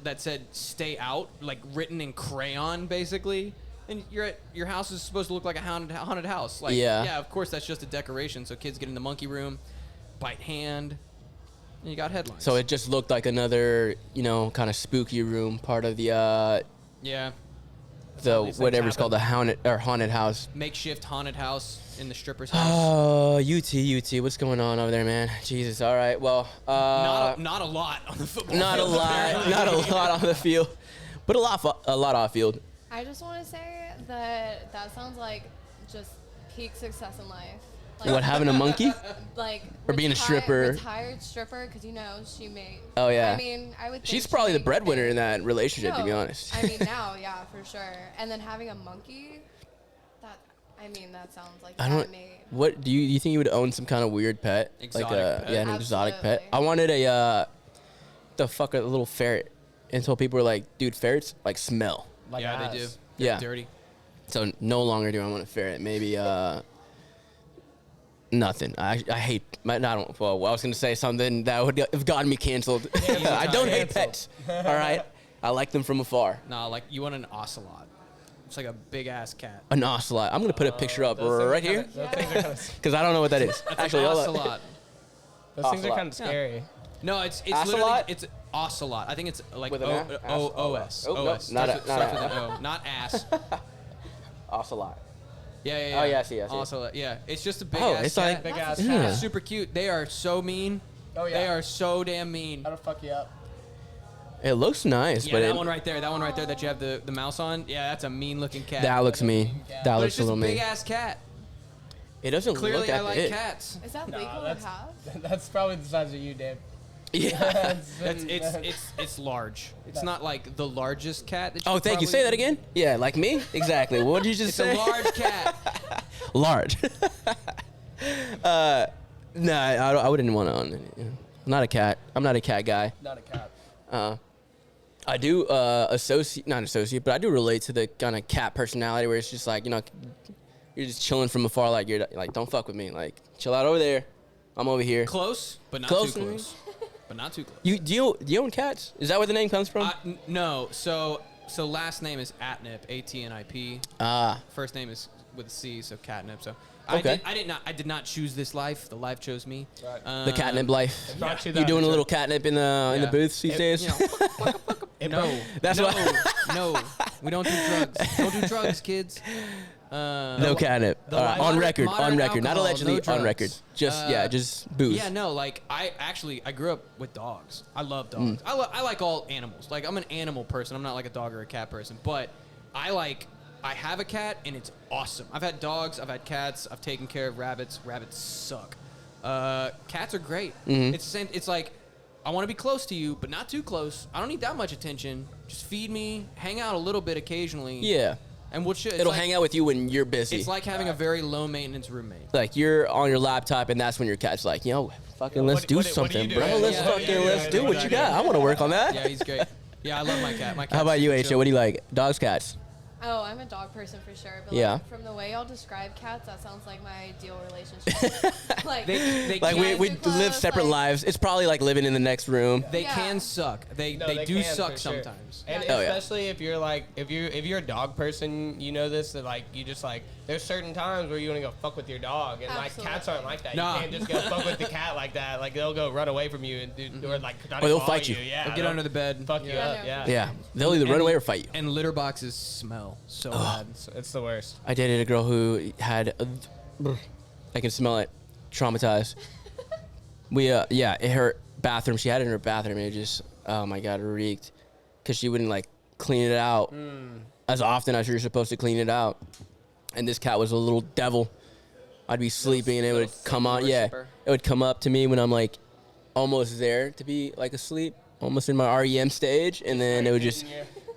that said "stay out," like written in crayon, basically. And your house is supposed to look like a haunted house. Like, yeah, of course that's just a decoration. So kids get in the monkey room, bite hand, and you got headlines. So it just looked like another, kind of spooky room, part of the whatever it's called, the haunted house. Makeshift haunted house in the stripper's house. Oh, UT, what's going on over there, man? Jesus, all right, well, not a lot on the football. Not field, a lot, not a lot on the field, but a lot off field. I just want to say that sounds like just peak success in life. Like, What, having a monkey? Like Or being a stripper? Retired stripper, because she may. Oh yeah. I mean, I would. Think She's probably the she breadwinner may- in that relationship, to be No, honest. I mean now, yeah, for sure. And then having a monkey, that sounds like I don't. that made. What do you think you would own some kind of weird pet? Exotic pet. Yeah, an exotic pet. Absolutely. I wanted a little ferret, until people were like, dude, ferrets like smell. Like yeah, they do. us. They're Yeah. dirty. So no longer do I want a ferret. Maybe nothing. I hate. I don't. Well, I was gonna say something that would have gotten me canceled. I don't hate pets. All right. I like them from afar. Nah, like you want an ocelot. It's like a big ass cat. An ocelot. I'm gonna put a picture up Those things right are here kinda- Those things are kind of. because I don't know what that is. Actually, hold up. Ocelot. Those things are Ocelot. kind of scary. No, it's Ocelot? literally it's ocelot. I think it's like With an OS. Oh, no, OS. not Starts a- with an O, not ass. Ocelot. Yeah. Oh, yeah, I see. Ocelot. Yeah, it's just a big Oh, ass it's cat. like Big ass Yeah. cat. It's super cute. They are so mean. Oh yeah. They are so damn mean. That'll fuck you up. It looks nice, Yeah, but that one right there. That one right there that you have the mouse on. Yeah, that's a mean looking cat. that looks mean. That but looks it's a just a little big mean. ass cat. It doesn't Clearly, look I that like big. cats. Is that No, legal to that's- have? That's probably the size of you, Dave. Yeah. It's large. It's not like the largest cat. That Oh, thank you. Say that again. Yeah, like me. Exactly. What did you just It's say? a large cat. Large. No, I wouldn't want to own it. I'm not a cat. I'm not a cat guy. Not a cat. I do not associate, but I do relate to the kind of cat personality where it's just like, you're just chilling from afar, like you're like, don't fuck with me, like chill out over there, I'm over here. Close, but not Close, too close. But not too close. Do you own cats? Is that where the name comes from? No. So last name is Atnip, ATNIP. First name is with a C, so Catnip. So Okay. I did not choose this life. The life chose me. Right. The catnip life. It brought you You that, doing a so- little catnip in the Yeah. booths these days? You know, no. That's no, why- no. We don't do drugs. Don't do drugs, kids. No catnip. the All right. moderate- On record. moderate On record. Not alcohol, allegedly. no On drugs. record. Just booze. Yeah, no, like I grew up with dogs. I love dogs. I like all animals. Like I'm an animal person. I'm not like a dog or a cat person. But I have a cat and it's awesome. I've had dogs. I've had cats. I've taken care of rabbits. Rabbits suck. Cats are great. It's the same. It's like I want to be close to you, but not too close. I don't need that much attention. Just feed me. Hang out a little bit occasionally. Yeah. And we'll It'll hang out with you when you're busy. It's like having a very low maintenance roommate. Like you're on your laptop and that's when your cat's like, fucking let's do what do you something, do? bro. Yeah, Let's yeah, fucking yeah, let's yeah, do yeah, what yeah, you yeah. got. I want to work on that. Yeah, he's great. Yeah, I love my cat. My cat's How about you, super HJ? chill. What do you like? Dogs, cats? Oh, I'm a dog person for sure. But Yeah. like, from the way y'all describe cats, that sounds like my ideal relationship. Like, They Like we can't- we Guys are live close, separate like- lives. It's probably like living in the next room. They Yeah. can suck. They do can, suck for sure. sometimes. And Oh, yeah. especially if you're like if you're a dog person, you know this, that like you just like there's certain times where you want to go fuck with your dog, and like cats Absolutely. aren't like that. Nah. You can't just go fuck with the cat like that. Like they'll go run away from you and do or like try to Or they'll claw fight you. Yeah, They'll get under the bed. fuck you Yeah. up. Yeah, Yeah, they'll either run And- away or fight you. And litter boxes smell so bad. It's the worst. I dated a girl who had, I can smell it, traumatized. In her bathroom, she had it in her bathroom, and it just, oh my God, it reeked. Because she wouldn't like clean it out as often as you're supposed to clean it out. And this cat was a little devil. I'd be sleeping and it would come on, it would come up to me when I'm like almost there to be like asleep, almost in my REM stage, and then it would just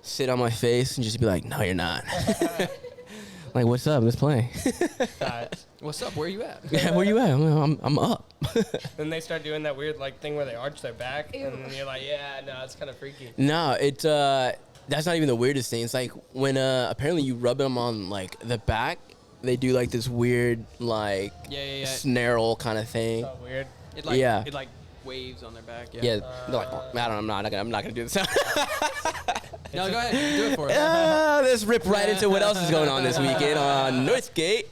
sit on my face and just be like, no, you're not. Like, what's up? Let's play. What's up? Where are you at? Yeah, where you at? I'm up. Then they start doing that weird like thing where they arch their back, Ew. and then you're like, yeah, no, it's kind of freaky. No, it's that's not even the weirdest thing. It's like when apparently you rub them on like the back, they do like this weird like snarl kind of thing. So weird. It like Yeah. it like waves on their back. Yeah. Yeah, they're like, I'm not gonna do this. No, go ahead. Do it for us. Let's rip right into what else is going on this weekend on Northgate.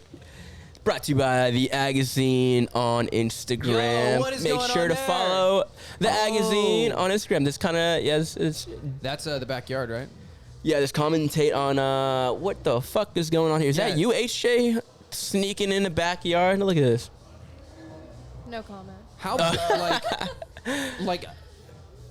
Brought to you by the Agazine on Instagram. Yo, what is Make going sure on to there? follow the Agazine on Instagram. This kind of it's That's the backyard, right? just commentate on what the fuck is going on here. Is that you, HJ, sneaking in the backyard? Look at this. No comment. How like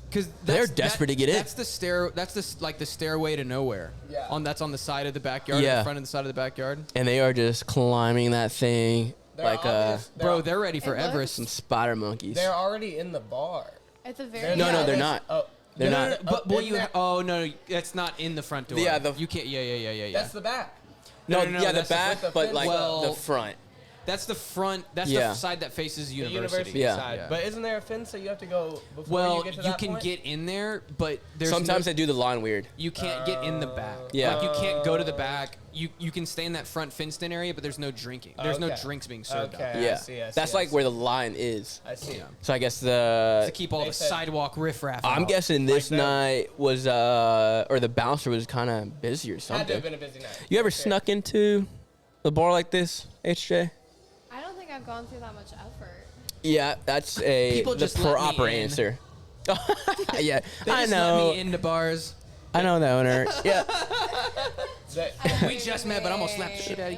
because They're desperate to get in. That's the stair. That's the stairway to nowhere. Yeah. That's on the side of the backyard. Yeah. In front of the side of the backyard. And they are just climbing that thing They're like obvious. Bro, they're ready for It looks- Everest. some spider monkeys. They're already in the bar. It's a very No, they're not. Oh, They're no, not. no, no, But boy, in you. there. No, that's not in the front door. Yeah, you can't. Yeah. That's the back. No, No, yeah, the that's the- back, with the but fence. like Well, the front. That's the front. That's Yeah. the side that faces The university. Yeah. side. Yeah. But isn't there a fence that you have to go before Well, you get to you that can point? get in there, but there's Sometimes no, they do the line weird. you can't get in the back. Yeah. Like you can't go to the back. You can stay in that front fenced-in area, but there's no drinking. There's no Okay. drinks being served. Okay. Out there. Yeah, I see, that's like where the line is. I see. Yeah. So I guess To keep all They the said- sidewalk riffraff. I'm out. guessing this Like that. night was or the bouncer was kind of busy or Had to something. have been a busy night. You ever For sure. snuck into a bar like this, HJ? I don't think I've gone through that much effort. Yeah, that's a People the just let me proper in. answer. Yeah, They I just know. let me into bars. I know the owner. Yeah, We just met, but I'm gonna slap the shit out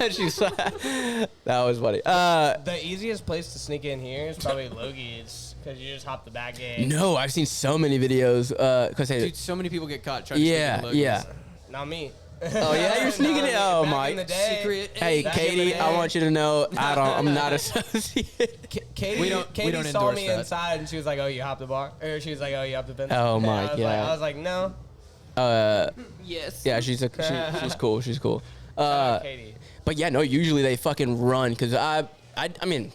of you. she's that was funny. The easiest place to sneak in here is probably Logie's because you just hop the back gate. No, I've seen so many videos. Cause Dude, so many people get caught trying to yeah, sneak into yeah. Logan's. Not me. Oh yeah, you're sneaking in. Oh Back my. in the day, Secret. Hey, Back in Katie, the I day. want you to know I'm not associated. Katie, We don't Katie saw endorse me that. inside and she was like, "Oh, you hopped the bar," or she was like, "Oh, you hopped the fence." Oh, And my I was God. Like, I was like, "No." Yes. Yeah, she's cool. She's cool. Katie. But yeah, no, usually they fucking run because I mean,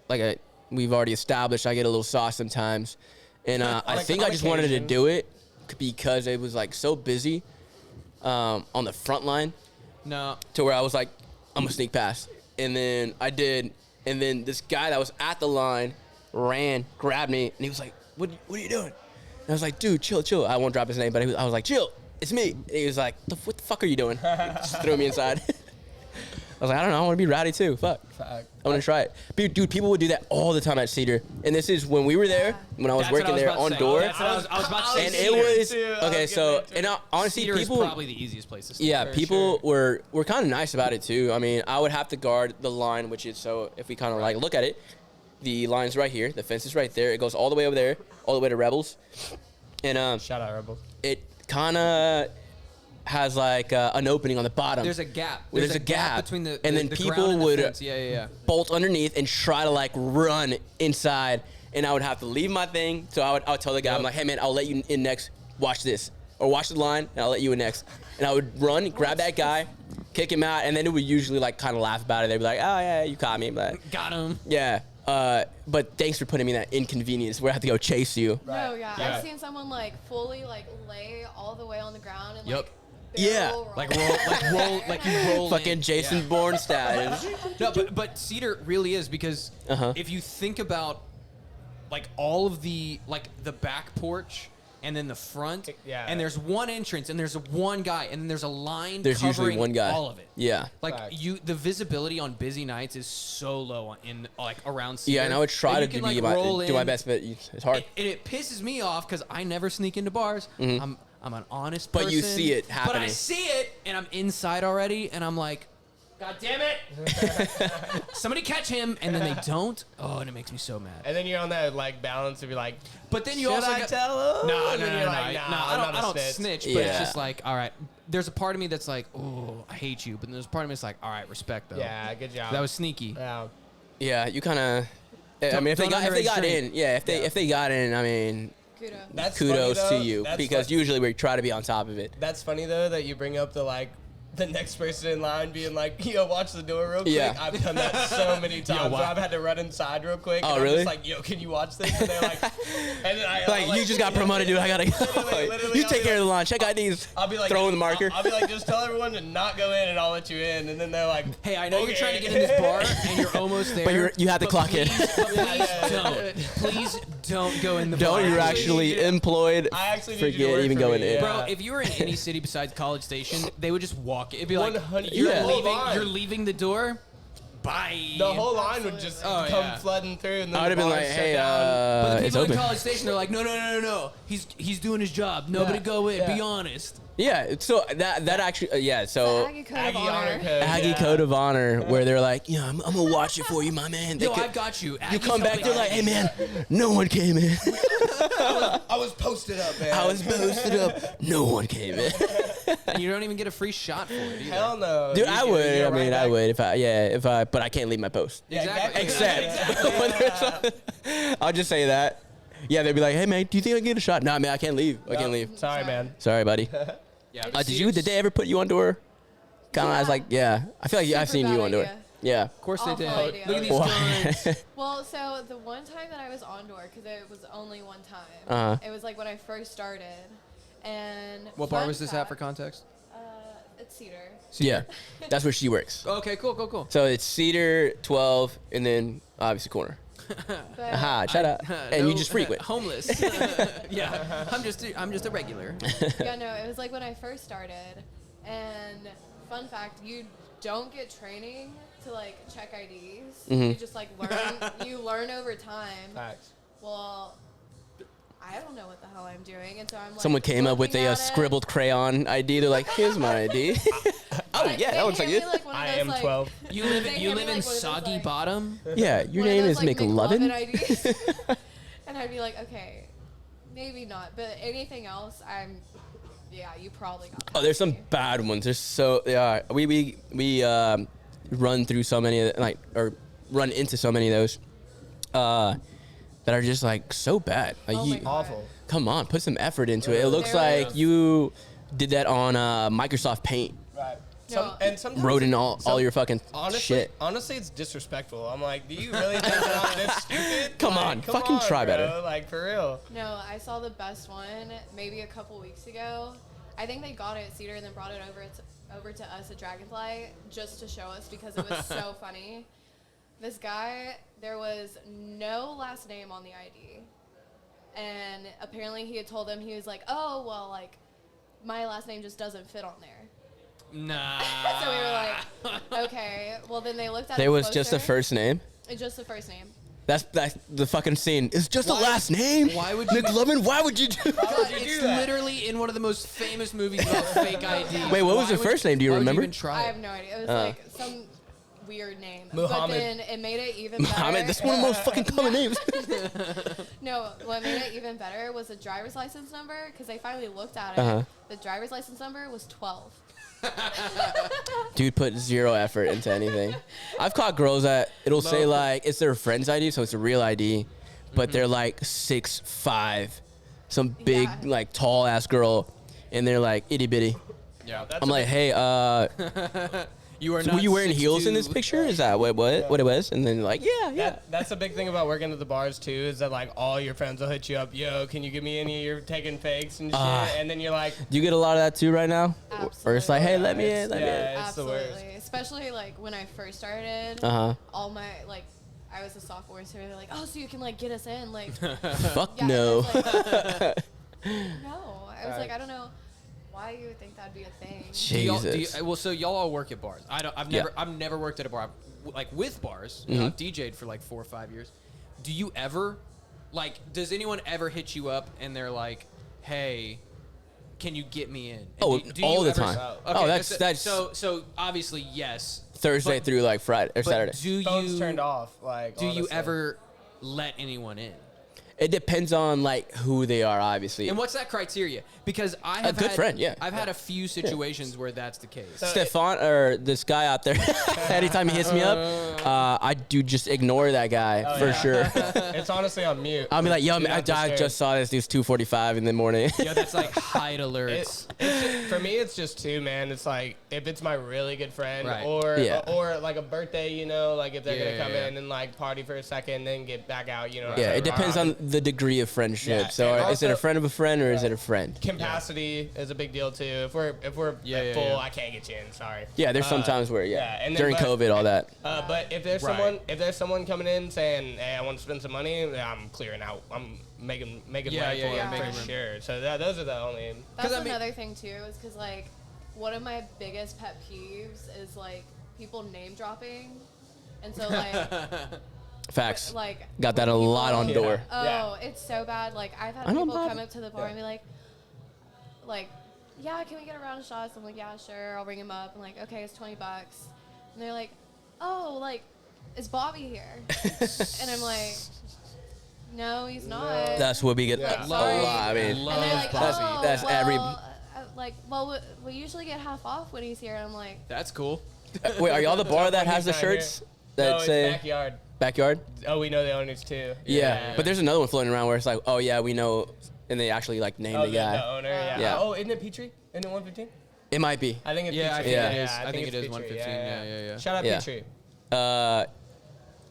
like we've already established, I get a little sauce sometimes, and I Like, think on I just wanted to occasion. do it because it was like so busy on the front line No. to where I was like, I'm gonna sneak past, and then I did, and then this guy that was at the line ran, grabbed me, and he was like, "What are you doing?" And I was like, "Dude, chill." I won't drop his name, but I was like, "Chill, it's me." And he was like, "What the fuck are you doing?" Just threw me inside. I was like, I don't know. I want to be rowdy too. Fuck. I want to try it. Dude, people would do that all the time at Cedar. And this is when we were there, when I was That's what working I was there about on to say. door. That's what I was about to say. And Cedar. it was, too. I okay, was so, getting and honestly, Cedar people, is probably the easiest place to sneak. yeah, For people were kind of nice about it too. I mean, I would have to guard the line, which is, so if we kind of like look at it, the line's right here, the fence is right there. It goes all the way over there, all the way to Rebels. And Shout out Rebels. it kind of has like an opening on the bottom. There's a gap. There's a gap between the and then the people ground and the would fence. Yeah. bolt underneath and try to like run inside, and I would have to leave my thing. So I would tell the guy, I'm like, hey man, I'll let you in next. Watch this, or watch the line, and I'll let you in next. And I would run, grab that guy, kick him out, and then it would usually like kind of laugh about it. They'd be like, oh yeah, you caught me, but Got him. yeah. But thanks for putting me in that inconvenience where I have to go chase you. No, yeah. Yeah. I've seen someone like fully like lay all the way on the ground and Yep. like Yeah. barrel roll. Like roll, like you roll. in. Fucking Jason Yeah. Bourne style. No, but Cedar really is because if you think about like all of the back porch and then the front, Yeah. and there's one entrance and there's one guy and then there's a line There's covering usually one guy. all of it. Yeah. Like Facts. the visibility on busy nights is so low in like around Cedar. Yeah, and I would try that to you can, do, like, my, roll do my in. best, but it's hard. And it pisses me off because I never sneak into bars. I'm an honest But person. you see it But I happening. see it, and I'm inside already, and I'm like, God damn it! Somebody catch him, and then they don't. Oh, and it makes me so mad. And then you're on that like balance of you're like, But then you should also I got, tell him? No, And then you're like, no, I'm I not don't a snitch. But Yeah. it's just like, all right. There's a part of me that's like, oh, I hate you. But then there's a part of me that's like, all right, respect though. Yeah, good job. That was sneaky. Yeah. Yeah, you kind of. I Don't- mean, if they don't got underestimate. in, yeah, if they got in, I mean, Kudos. That's kudos funny, to though. you That's because fu- usually we try to be on top of it. That's funny though that you bring up the like the next person in line being like, yo, watch the door real quick. Yeah. I've done that so many times where I've had to run inside real quick. Oh, and really? I'm just like, yo, can you watch this? And they're like, and then Like, you just got promoted, dude. I gotta go. Literally, You I'll take be care of the like- line. Check IDs. I'll be like, throw in the marker. I'll be like, just tell everyone to not go in and I'll let you in. And then they're like, Hey, I know you're okay. trying to get in this bar and you're almost there. But you have to clock in. Please don't go in the No, bar. you're actually employed. I actually need you to Forget work even for going me, in. yeah. Bro, if you were in any city besides College Station, they would just walk. It'd be like, 100 you're Yeah. leaving. line. You're leaving the door. Bye. The whole line would just Oh, come yeah. flooding through. And then I would have the been bar like, shut hey, down. But the it's people in open. College Station, they're like, no. He's doing his job. Nobody Yeah. go in. Yeah. Be honest. Yeah, so that actually, yeah, so Aggie Code of Aggie honor Honor. code. Aggie yeah. Code of Honor, where they're like, yeah, I'm gonna watch it for you, my man. They Yo, could- I've got you. you Aggie's come back, helping they're like, out. hey, man, no one came in. I was posted up, man. I was posted up. No one came in. And you don't even get a free shot for it either. Hell no. Dude, You I get- would. you I get mean, right I back. would but I can't leave my post. Yeah, Exactly. Except when there's I'll just say that. Yeah, they'd be like, hey, man, do you think I can get a shot? Nah, man, I can't leave. I can't leave. Sorry, man. Sorry, buddy. Yeah. Did they ever put you on tour? Kind of, I was like, yeah. I feel like I've Super seen you bad on tour. idea. Yeah. Of course they Awful did. idea. Look at these Why? guns. Well, so the one time that I was on tour, because it was only one time, Uh-huh. it was like when I first started. And What bar fun was this at for fact, context? It's Cedar. Yeah. That's where she works. Okay, cool. So it's Cedar, 12, and then obviously corner. But Aha, shut up. And you just frequent. Homeless. Yeah, I'm just a regular. yeah, no, it was like when I first started. And fun fact, you don't get training to like check IDs. Mm-hmm. You just like learn. You learn over time. Facts. Well, I don't know what the hell I'm doing, and so I'm like. Someone came up with looking a at it. scribbled crayon ID. They're like, here's my ID. Oh, Like, yeah, they that looks like hand you. me, like, one of I those, am like, 12. You They live hand in me, like, one of those, Soggy like- Bottom. Yeah, your one of name those, is like, McLovin McLovin? IDs. And I'd be like, okay, maybe not, but anything else, yeah, you probably got. Oh, there's some me. bad ones. There's so yeah. We run through so many of or run into so many of those that are just like so bad. Like Oh you, my God. Awful. come on, put some effort into it. It looks There like is. you did that on Microsoft Paint. Right. No. And sometimes Wrote in all your fucking honestly, shit. Honestly, it's disrespectful. I'm like, do you really think that I'm this stupid? Come Like, on, fucking try bro. better. Like, for real. No, I saw the best one maybe a couple weeks ago. I think they got it at Cedar and then brought it over to us at Dragonfly just to show us because it was so funny. This guy, there was no last name on the ID. And apparently he had told him, he was like, oh, well, like, my last name just doesn't fit on there. Nah. So we were like, okay. Well, then they looked at it There was just a closer. first name. It's just the first name. That's the fucking scene. It's just Why- a last name. why would you- McLovin? Why would you do? Why would you It's do that? literally in one of the most famous movies about fake IDs. Wait, what was Why the would first name? Do you why would remember? even try I it? have no idea. It was like some weird name. Muhammad. But then it made it even better. Muhammad, that's one of the most fucking common names. No, what made it even better was the driver's license number because they finally looked at it. Uh-huh. The driver's license number was 12. Dude put zero effort into anything. I've caught girls that it'll say like it's their friend's ID, so it's a real ID, but they're like 6'5", some big Yeah. like tall ass girl, and they're like itty bitty. Yeah. That's I'm a like, big- hey, You are so not were you wearing heels in 6'2". this picture? Is that what it was? And then they're like, yeah. That's the big thing about working at the bars too, is that like all your friends will hit you up, yo, can you give me any of your taking fakes and shit? And then you're like, Do you get a lot of that too right now? Or it's like, hey, let me in, let me in. yeah, it's the worst. Absolutely. Especially like when I first started, Uh all my like I was a sophomore, so they're like, oh, so you can like get us in, like. Fuck Yeah, no. I was like, no, I was like, I don't know why you would think that'd be a thing. Jesus. Well, so y'all all work at bars. I've Yeah. never worked at a bar. Like with bars, Mm-hmm. I've DJ'd for like 4 or 5 years. Do you ever, like, does anyone ever hit you up and they're like, hey, can you get me in? And Oh, do all you the ever- time. Okay, Oh, that's- so obviously yes. Thursday But- through like Friday or But Saturday. do phone's you turned off. Like, do you honestly. ever let anyone in? It depends on like who they are, obviously. And what's that criteria? Because I have a good friend. Yeah, I've had a few situations where that's the case. So Stefan or this guy out there, anytime he hits me up, I do just ignore that guy for sure. It's honestly on mute. I'll be like, yo, Do man, not I disturb. just saw this dude's 2:45 in the morning. Yeah, that's like hide alerts. For me, it's just two, man. It's like if it's my really good friend, Right. or like a birthday, you know, like if they're Yeah, gonna come yeah. in and like party for a second, then get back out, you know. Yeah, it depends on the degree of friendship. Yeah, So and is it a also- friend of a friend or is it a friend? Capacity is a big deal too. If we're Yeah, full, yeah. I can't get you in. Sorry. Yeah, there's some times where and then, during COVID, all that. But if there's Right. someone coming in saying, "Hey, I want to spend some money," I'm clearing out. I'm making Yeah, way yeah, for yeah, it making for room. sure. So those are the only. That's 'Cause I mean- another thing too, is because like one of my biggest pet peeves is like people name dropping, and so like Facts. like Got that a when lot on people- door. Oh, Yeah. it's so bad. Like I've had I know people Bob. come up to the bar and be like, yeah, can we get a round of shots? I'm like, yeah, sure. I'll ring him up. I'm like, okay, it's $20. And they're like, oh, like, is Bobby here? And I'm like, no, he's not. That's what we get Yeah. a Sorry. lot. I mean, Love and they're like, Bobby. oh, That's well, every- like, well, we usually get half off when he's here. And I'm like, That's cool. wait, are y'all the bar that When has the he's not here. shirts that No, it's say backyard. backyard? Oh, we know the owners too. Yeah. But there's another one floating around where it's like, oh yeah, we know, and they actually like name Oh, the guy. the owner. Yeah. Yeah. Oh, isn't it Petrie? Isn't it 115? It might be. I think it's Yeah, I Petrie. think it is. I think it it's is Petrie. 115. Yeah. Shout out Yeah. Petrie.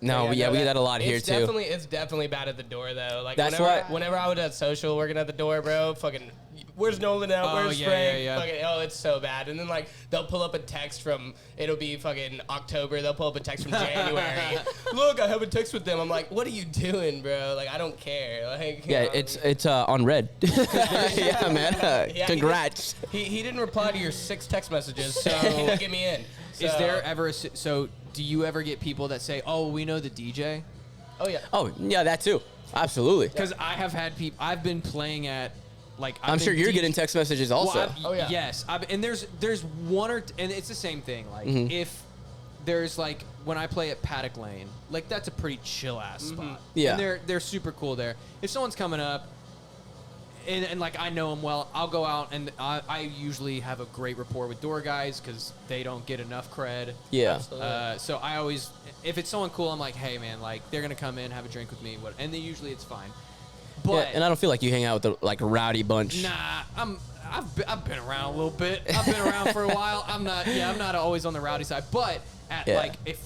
No, yeah, we get that a lot here it's too. It's definitely bad at the door though. Like That's whenever I was at social working at the door, bro, fucking, where's Nolan at? Oh, Where's yeah, Frank? yeah. Fucking, oh, it's so bad. And then like they'll pull up a text from, it'll be fucking October. They'll pull up a text from January. Look, I have a text with them. I'm like, what are you doing, bro? Like I don't care. Like Yeah, it's on red. Yeah, man. Yeah, Congrats. He didn't reply to your 6 text messages, so get me in. Is So- there ever so? Do you ever get people that say, "Oh, we know the DJ"? Oh yeah. Oh, yeah, that too. Absolutely. Because I have had people. I've been playing at like. I'm sure you're getting text messages also. Oh, yeah. Yes, and there's one or and it's the same thing. Like Mm-hmm. if there's like when I play at Paddock Lane, like that's a pretty chill ass spot. Mm-hmm. Yeah. and they're super cool there. If someone's coming up. And like I know them well, I'll go out and I usually have a great rapport with door guys because they don't get enough cred. Yeah. So I always, if it's someone cool, I'm like, hey man, like they're gonna come in, have a drink with me, and then usually it's fine. But Yeah, and I don't feel like you hang out with the like rowdy bunch. nah, I've been around a little bit. I've been around for a while. I'm not always on the rowdy side. But at Yeah. like if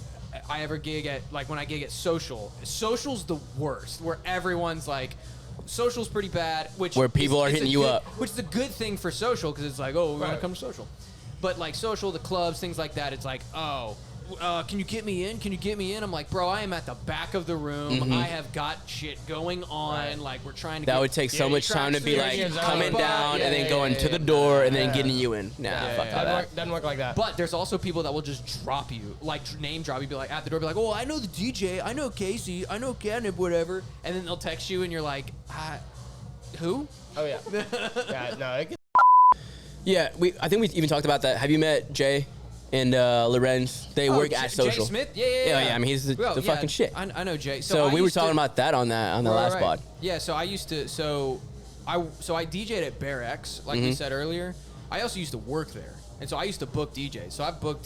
I ever gig at like when I gig at social's the worst, where everyone's like. Social's pretty bad, Where people are it's hitting a you good- up. which is a good thing for social because it's like, oh, we want to Right. come to social. But like social, the clubs, things like that, it's like, oh, can you get me in? Can you get me in? I'm like, bro, I am at the back of the room. I have got shit going on. Right. Like we're trying to. That get, would take so much time to be like traction, coming but- down and then yeah, going yeah, to the yeah. door and then Yeah. getting you in. Nah, fuck all that. Doesn't work like that. But there's also people that will just drop you, like name drop you, be like at the door, be like, oh, I know the DJ, I know Casey, I know Catnip, whatever, and then they'll text you and you're like, who? Oh yeah. Yeah. No. It Yeah, I think we even talked about that. Have you met Jay and Lorenz? They work at social. Jay Smith? Yeah. Yeah, I mean, he's the Well, yeah, fucking shit. I know Jay. So I we were used to- talking about that on the Right, last right. pod. Yeah, so I used to I DJ'd at Bear X, like we said earlier. I also used to work there. And so I used to book DJs. So I booked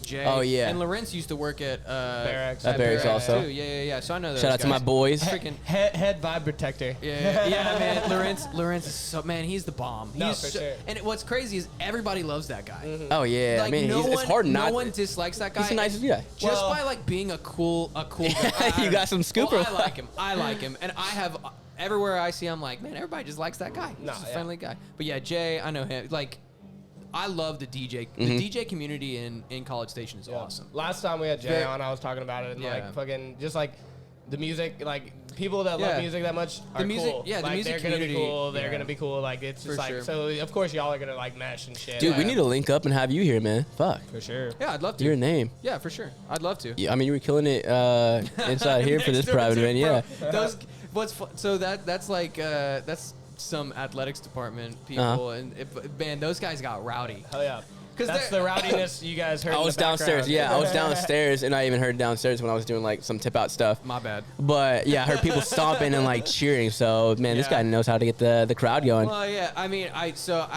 Jay. Oh, yeah. And Lorenz used to work at Bear X. At Bear X also. too. Yeah. So I know those Shout out to my guys. boys. Freaking Head vibe protector. yeah, man. Lorenz is so man. He's the bomb. No, He's for so, sure. And what's crazy is everybody loves that guy. Oh yeah, Like I mean, no it's one, hard not. No one dislikes that guy. He's the nicest guy. Just Well- by like being a cool guy. You got some scoop Well, or I like him. I like him, and I have everywhere I see. I'm like, man, everybody just likes that guy. He's Nah, just a yeah. friendly guy. But yeah, Jay, I know him. Like, I love the DJ. Mm-hmm. The DJ community in College Station is awesome. Last time we had Jay Very- on, I was talking about it, and Yeah. like fucking just like the music, like people that Yeah. love music that much are The music- cool. yeah, the like, music they're gonna be community, cool. They're yeah. gonna be cool. Like it's just For like sure. so. Of course, y'all are gonna like mesh and shit. Dude, we like, need to link up and have you here, man. Fuck. for sure. Yeah, I'd love to. Your name. Yeah, for sure. I'd love to. Yeah, I mean, you were killing it inside here for this Next door private to- event. Yeah. bro, Those so that's like that's some athletics department people Uh-huh. and man, those guys got rowdy. Hell yeah. That's the rowdiness you guys heard. I was downstairs. Yeah, I was downstairs, and I even heard downstairs when I was doing like some tip out stuff. My bad. But yeah, I heard people stomping and like cheering. So man, this guy knows how to get the crowd going. Well, yeah. I mean, I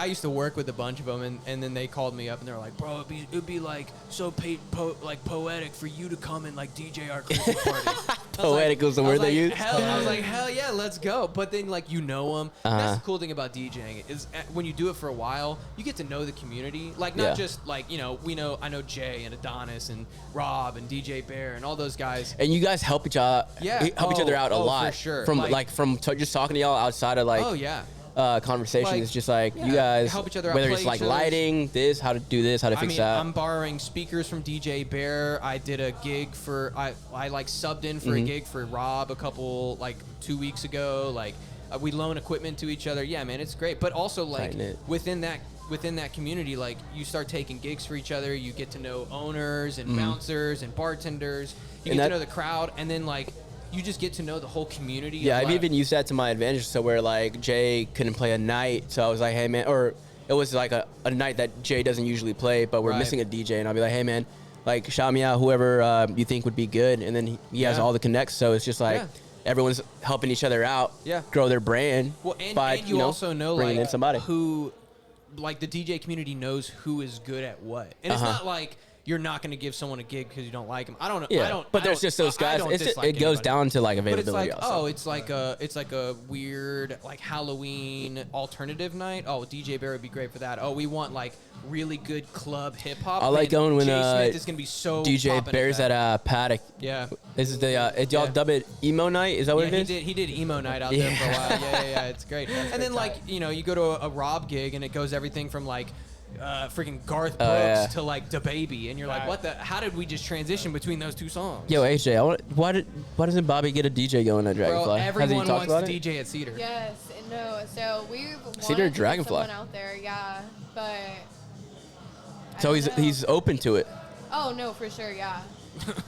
used to work with a bunch of them, and then they called me up and they were like, bro, it'd be like so poetic for you to come and like DJ our Christmas party. Poetic was the word they used. I was like, hell yeah, let's go. But then like them. That's the cool thing about DJing is when you do it for a while, you get to know the community. Like not just like I know Jay and Adonis and Rob and DJ Bear and all those guys. And you guys help each other. Help each other out a lot. For sure. From just talking to y'all outside of like. Oh yeah. Conversation is just like you guys help each other out, whether it's like lighting this, how to do this, how to fix that. I'm borrowing speakers from DJ Bear. I did a gig for I like subbed in for a gig for Rob a couple like 2 weeks ago. Like we loan equipment to each other. Yeah, man, it's great. But also like within that community, like you start taking gigs for each other. You get to know owners and bouncers and bartenders. You get to know the crowd, and then like. You just get to know the whole community. Yeah, I've even used that to my advantage. So where like Jay couldn't play a night, so I was like, hey man, or it was like a night that Jay doesn't usually play, but we're missing a DJ, and I'll be like, hey man, like shout me out whoever you think would be good, and then he has all the connects, so it's just like everyone's helping each other out, grow their brand. Well, and you also know bringing like in somebody who, like the DJ community knows who is good at what, and it's not like. You're not going to give someone a gig because you don't like them. I don't know. Yeah, but there's just those guys. It goes down to like availability. But it's like, it's like a weird like Halloween alternative night. Oh, DJ Bear would be great for that. Oh, we want like really good club hip hop. I like going when Jay Smith is going to be so DJ Bear's at Paddock. Yeah. This is y'all dub it emo night? Is that what it is? He did emo night out there for a while. Yeah. It's great. And then like you go to a Rob gig and it goes everything from like. Freaking Garth Brooks to like DaBaby, and you're like, what the? How did we just transition between those two songs? Yo, HJ, why doesn't Bobby get a DJ going at Dragonfly? Bro, everyone wants to DJ at Cedar. Yes, no. So we've Cedar Dragonfly. Someone out there, yeah, but. So he's open to it. Oh no, for sure, yeah.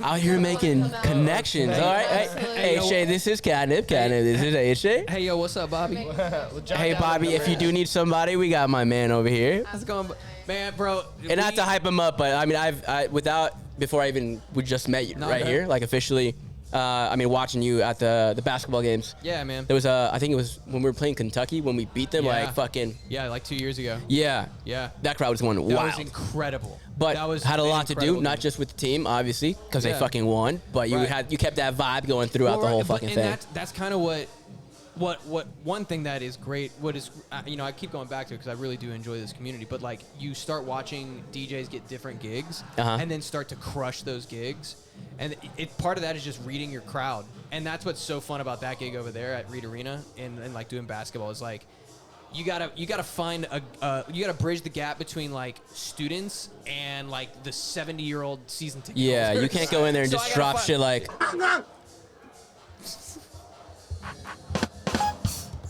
Out here making connections. All right, hey HJ, this is Catnip. This is HJ. Hey yo, what's up, Bobby? Hey Bobby, if you do need somebody, we got my man over here. How's it going, man, bro? And not to hype him up, but I mean, we just met you here, like officially. Watching you at the basketball games. Yeah, man. There was I think it was when we were playing Kentucky when we beat them like fucking. Yeah, like 2 years ago. Yeah. That crowd was going wild. That was incredible. But had a lot to do, not just with the team, obviously, because they fucking won. But you kept that vibe going throughout the whole fucking thing. That's kind of what one thing that is great. What is I keep going back to it because I really do enjoy this community. But like you start watching DJs get different gigs and then start to crush those gigs. And part of that is just reading your crowd, and that's what's so fun about that gig over there at Reed Arena and like doing basketball is like you gotta find you gotta bridge the gap between like students and like the 70-year-old season ticket holders. Yeah, you can't go in there and just drop shit like.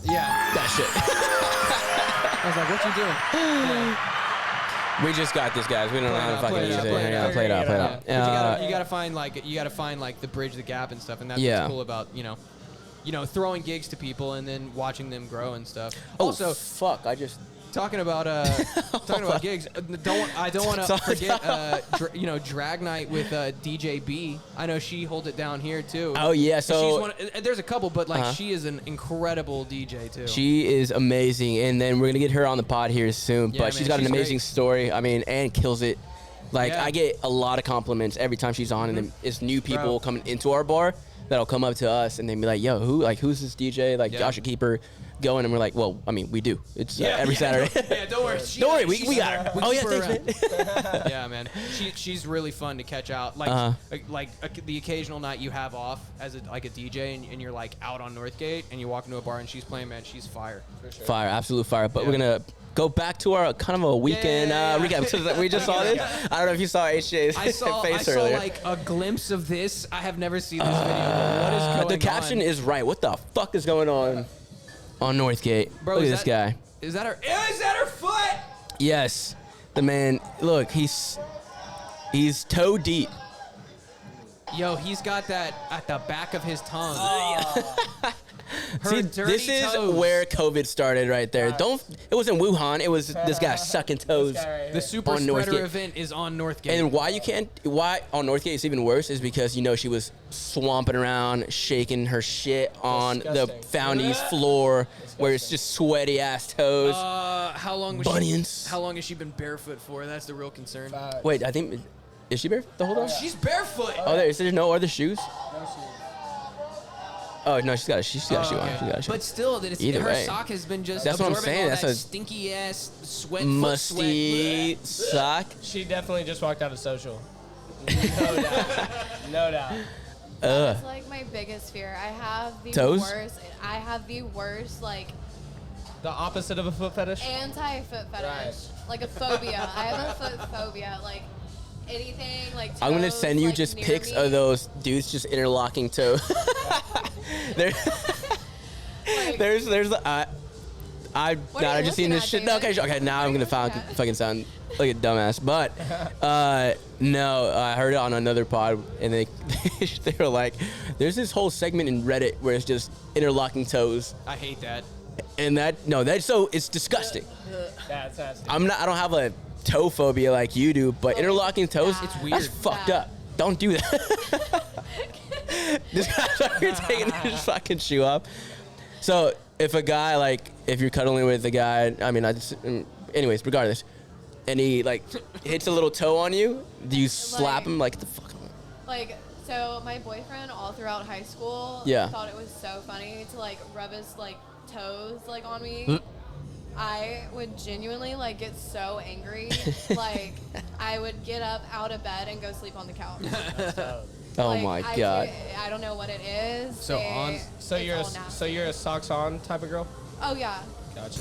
Yeah, that shit. I was like, what you doing? We just got this, guys. We don't know how to fucking use it. Play it out. You gotta find like the bridge the gap and stuff, and that's what's cool about throwing gigs to people and then watching them grow and stuff. Also, fuck, I just. Talking about gigs, I don't want to forget Drag Night with DJ B. I know she holds it down here too. Oh yeah, so there's a couple, but like she is an incredible DJ too. She is amazing, and then we're gonna get her on the pod here soon. Yeah, but she's got an amazing story. I mean, and kills it. Like I get a lot of compliments every time she's on, and then it's new people coming into our bar that'll come up to us and then be like, "Yo, who's this DJ? Like, y'all should keep her going." And we're like, well, I mean, we do. It's every Saturday. Don't worry. Don't worry, we got her. Oh yeah, thanks, man. Yeah, man. She's really fun to catch out. Like the occasional night you have off as a DJ and you're like out on Northgate and you walk into a bar and she's playing, man. She's fire. For sure. Fire, absolute fire. But we're gonna go back to our kind of a weekend recap because we just saw this. I don't know if you saw HJ's face earlier. I saw like a glimpse of this. I have never seen this video. What is going on? The caption is right. What the fuck is going on Northgate? Bro, look at this guy. Is that her foot? Yes. The man, look, he's toe deep. Yo, he's got that at the back of his tongue. See, this is where COVID started right there. It wasn't Wuhan. It was this guy sucking toes. The super spreader event is on Northgate. And why on Northgate it's even worse is because she was swamping around, shaking her shit on the Foundies floor where it's just sweaty ass toes. How long was Bunions. How long has she been barefoot for? That's the real concern. Wait, I think is she barefoot the whole time? She's barefoot. Oh, there's no other shoes. No shoes. Oh no, she's got a shoe on. She's got a shoe. But still, Either her way. sock has been just That's what I'm absorbing saying. all That's that a stinky ass sweat, musty foot sock. She definitely just walked out of social. No doubt. No doubt. That's like my biggest fear. I have the Toes? worst like The opposite of a foot fetish? anti-foot fetish. Right. like a phobia. I have a foot phobia. Like anything like I'm gonna toes, send you like, just near pics me. of those dudes just interlocking toes. There- there's the I What are you just seen looking this at, shit. No, David? okay, now What I'm are gonna you looking at? fucking sound like a dumbass. But no, I heard it on another pod, and they they were like, there's this whole segment in Reddit where it's just interlocking toes, I hate that. and it's disgusting. Yeah, it's nasty. I don't have a toe phobia like you do, but interlocking toes, It's That's weird. fucked Bad. up. Don't do that. This guy's out here taking his fucking shoe off. So if you're cuddling with a guy, anyways, regardless, and he hits a little toe on you, do you slap him the fuck? Like, so my boyfriend all throughout high school thought it was so funny to rub his toes on me. I would genuinely get so angry. I would get up out of bed and go sleep on the couch. Oh my god. I don't know what it is. So So you're a socks on type of girl? Oh yeah. Gotcha.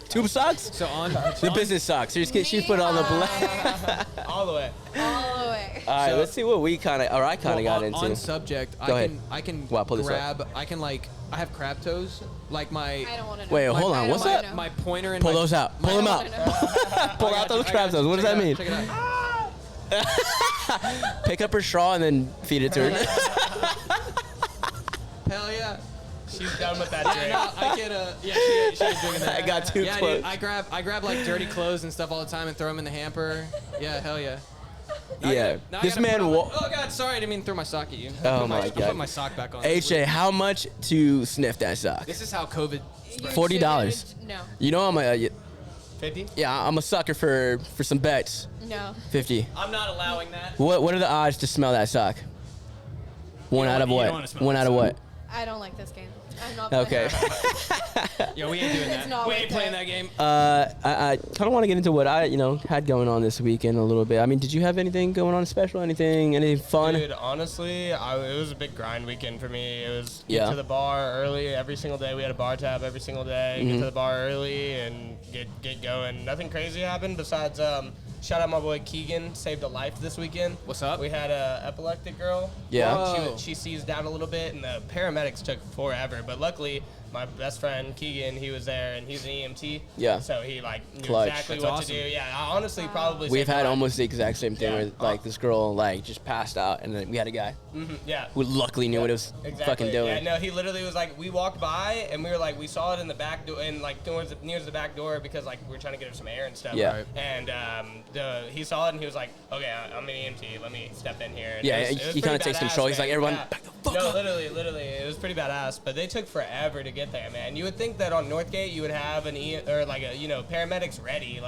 Tube socks? So on The business socks. She put on the black. All the way. All the way. All right, let's see what I kind of got into. On subject, Go ahead. I can Wow, pull this up. grab. I can I have crab toes. I don't want to know. Wait, hold on. I What's don't that? wanna know. My pointer and Pull my, those out. Pull them out. Pull out those crab toes. What does that mean? Check it out. Pick up her straw and then feed it to her. Hell yeah. She's done with that No, drink. I get she ain't doing that. I got too Yeah, close. dude, I grab dirty clothes and stuff all the time and throw them in the hamper. Yeah, hell yeah. Now Yeah. now This gotta man put on wa- Oh god, sorry, I didn't mean to throw my sock at you. Oh my I God. put my sock back on. HJ, how much to sniff that sock? This is how COVID You $40. shouldn't- No. You know I'm a 50? I'm a sucker for some bets. No. 50. I'm not allowing that. What are the odds to smell that sock? One out of you don't what? wanna smell One that out of sock. what? I don't like this game. I'm not playing Okay. that. Yo, we ain't doing that. It's not We ain't worth playing it. that game. I kind of want to get into what I had going on this weekend a little bit. I mean, did you have anything going on special? Anything fun? Dude, honestly, it was a big grind weekend for me. It was Yeah. get to the bar early every single day. We had a bar tab every single day. Get to the bar early and get going. Nothing crazy happened besides shout out my boy Keegan, saved a life this weekend. What's up? We had a epileptic girl. Yeah. Whoa. She seized out a little bit, and the paramedics took forever. But luckily, my best friend Keegan, he was there, and he's an EMT. Yeah. So he knew Clutch. exactly That's what awesome. to do. Yeah, I honestly probably. We've saved had my life. almost the exact same thing Yeah. where this girl just passed out, and then we had a guy Yeah. who luckily knew what it was fucking doing. Yeah, no, he literally was we walked by and we were we saw it in the back door and near the back door because we were trying to get her some air and stuff. Yeah. Right. And he saw it and he was like, okay, I'm an EMT, let me step in here. And Yeah, it was he pretty kinda takes badass, control. He's man. like, everyone, Yeah. back the fuck no, up. literally, it was pretty badass. But they took forever to get there, man. You would think that on Northgate you would have an paramedics ready,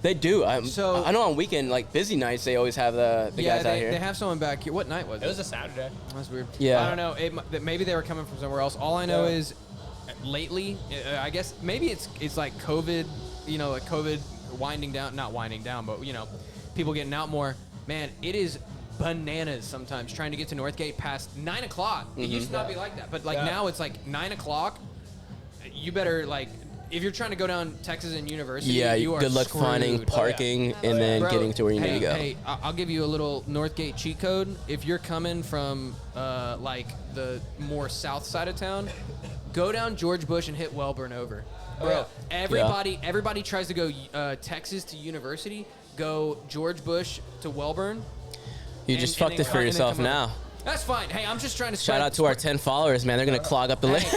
They do. So- I know on weekend, busy nights, they always have the guys out here. they have someone back here. What night was It it? was a Saturday. That's weird. Yeah. I don't know. Maybe they were coming from somewhere else. All I know Yeah. is, lately, I guess maybe it's like COVID. COVID winding down. Not winding down, but people getting out more. Man, it is bananas sometimes trying to get to Northgate past 9 o'clock. It used to not be like that, but Yeah. now it's 9 o'clock. You better if you're trying to go down Texas and University. Yeah, you are good luck screwed. finding parking and then Bro, getting to where you need to go. Hey, I'll give you a little Northgate cheat code. If you're coming from the more south side of town, go down George Bush and hit Wellburn over. Bro, everybody tries to go Texas to University. Go George Bush to Wellburn. You and- just and fucked then it for come- and then yourself come over. now. That's fine. Hey, I'm just trying to Shout out to our 10 followers, man. They're gonna clog up the list.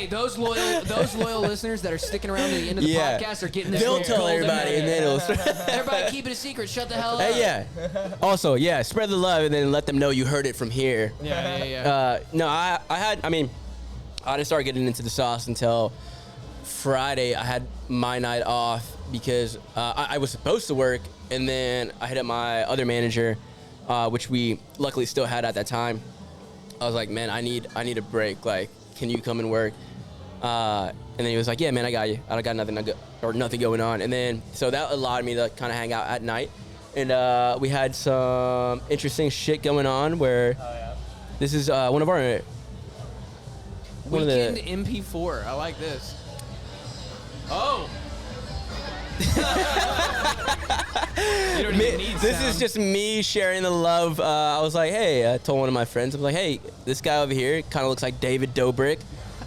Those loyal listeners that are sticking around to the end of the podcast are getting this. They'll tell everybody, and then everybody keep it a secret. Shut the hell up. Hey, yeah. Also, spread the love, and then let them know you heard it from here. Yeah. No, I didn't start getting into the sauce until Friday. I had my night off because I was supposed to work, and then I hit up my other manager, which we luckily still had at that time. I was like, man, I need a break. Like, can you come and work? And then he was like, yeah, man, I got you. I got nothing going on. And then so that allowed me to kind of hang out at night, and we had some interesting shit going on. Where this is one of our Weekend MP4. I like this. Oh. You don't even need this sound. is just me sharing the love. I was like, hey, I told one of my friends, I was like, hey, this guy over here kind of looks like David Dobrik.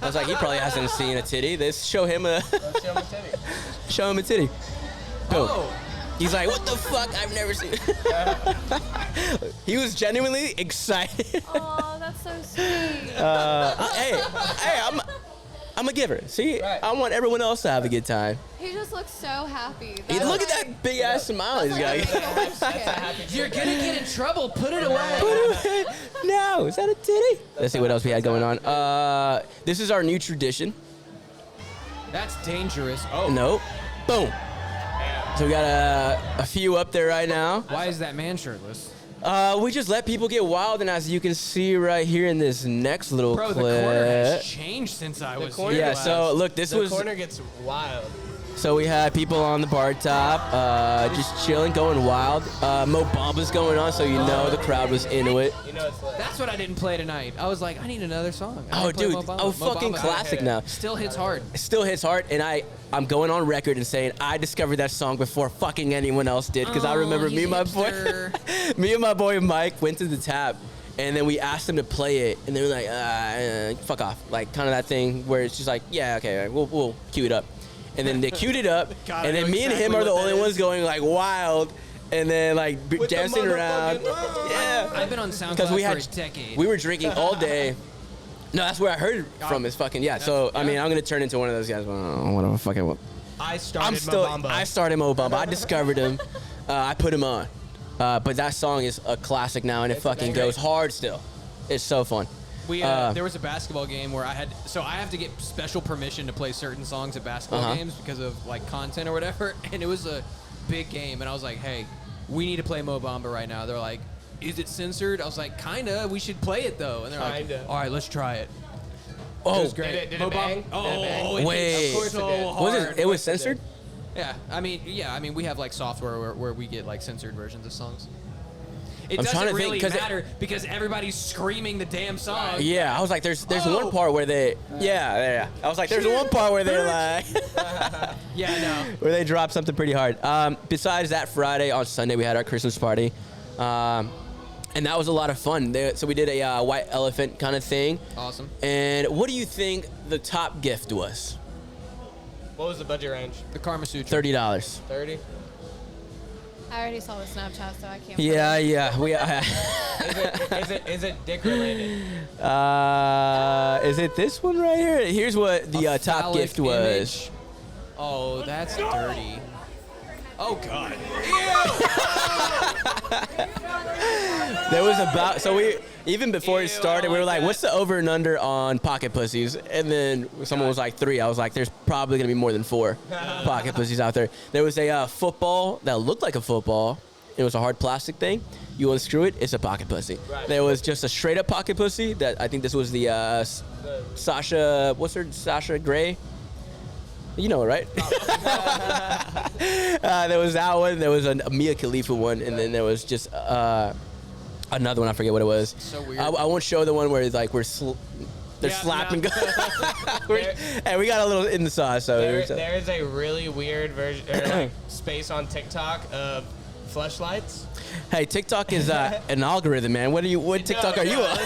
I was like, he probably hasn't seen a titty. Let's show him a titty. Show him a titty. Go. Oh. He's like, what the fuck? I've never seen. He was genuinely excited. Oh, that's so sweet. Hey, I'm a giver. See, Right. I want everyone else to have a good time. He just looks so happy. Look at that big ass smile he's got. You're gonna get in trouble. Put it away. No, is that a titty? Let's see what else we had going on. This is our new tradition. That's dangerous. Oh. Nope. Boom. So we got a few up there right now. Why is that man shirtless? We just let people get wild, and as you can see right here in this next little Bro, clip. the corner has changed since I was here. Yeah, so look, The corner gets wild. So we had people on the bar top, just chilling, going wild. Mo Bamba's going on, so you know the crowd was into it. You know it's lit. That's what I didn't play tonight. I was like, I need another song. Oh, dude, fucking classic now. Still hits hard. It still hits hard, and I'm going on record and saying I discovered that song before fucking anyone else did, because I remember me and my boy Mike went to the tap, and then we asked them to play it, and they were like, fuck off, like kind of that thing where it's just like, yeah, okay, we'll cue it up, and then they queued it up, and then me and him are the only ones going like wild, and then like dancing around. Yeah, I've been on SoundCloud for a decade. We were drinking all day. No, that's where I heard it from. Is fucking so. I mean, I'm gonna turn into one of those guys. Whatever, fucking. I started Mo Bamba. I started Mo Bamba. I discovered him. I put him on. But that song is a classic now, and it fucking goes hard still. It's so fun. There was a basketball game where I have to get special permission to play certain songs at basketball games because of like content or whatever, and it was a big game, and I was like, hey, we need to play Mo Bamba right now. They're like, is it censored? I was like, kinda. We should play it though, and they're like, all right, let's try it. Oh, it was great. Did it bang? Wait, Of course so it did. hard. It was censored? Yeah, I mean, we have like software where we get like censored versions of songs. It I'm trying doesn't to think, really 'cause matter because everybody's screaming the damn song. Yeah, I was like, there's one part where they, yeah. I was like, there's one part where they're like, Yeah, I know. where they drop something pretty hard. Besides that, Friday, on Sunday, we had our Christmas party. And that was a lot of fun. So we did a white elephant kind of thing. Awesome. And what do you think the top gift was? What was the budget range? The Karma Sutra. $30. 30? I already saw the Snapchat, so I can't. Yeah. Is it dick related? Is it this one right here? Here's what the top gift was. Image. Oh, that's dirty. Oh God. There was even before it started, we were like, what's the over and under on pocket pussies? And then someone was like 3. I was like, there's probably gonna be more than 4 pocket pussies out there. There was a football that looked like a football. It was a hard plastic thing. You unscrew it, it's a pocket pussy. Right. There was just a straight up pocket pussy that I think this was the Sasha, what's her, Sasha Grey? You know it, right? There was that one. There was a Mia Khalifa one, and then there was just another one. I forget what it was. So weird. I won't show the one where it's like they're slapping. And we got a little in the sauce. So there is a really weird version, or like space on TikTok of fleshlights. Hey, TikTok is an algorithm, man. What TikTok are you on?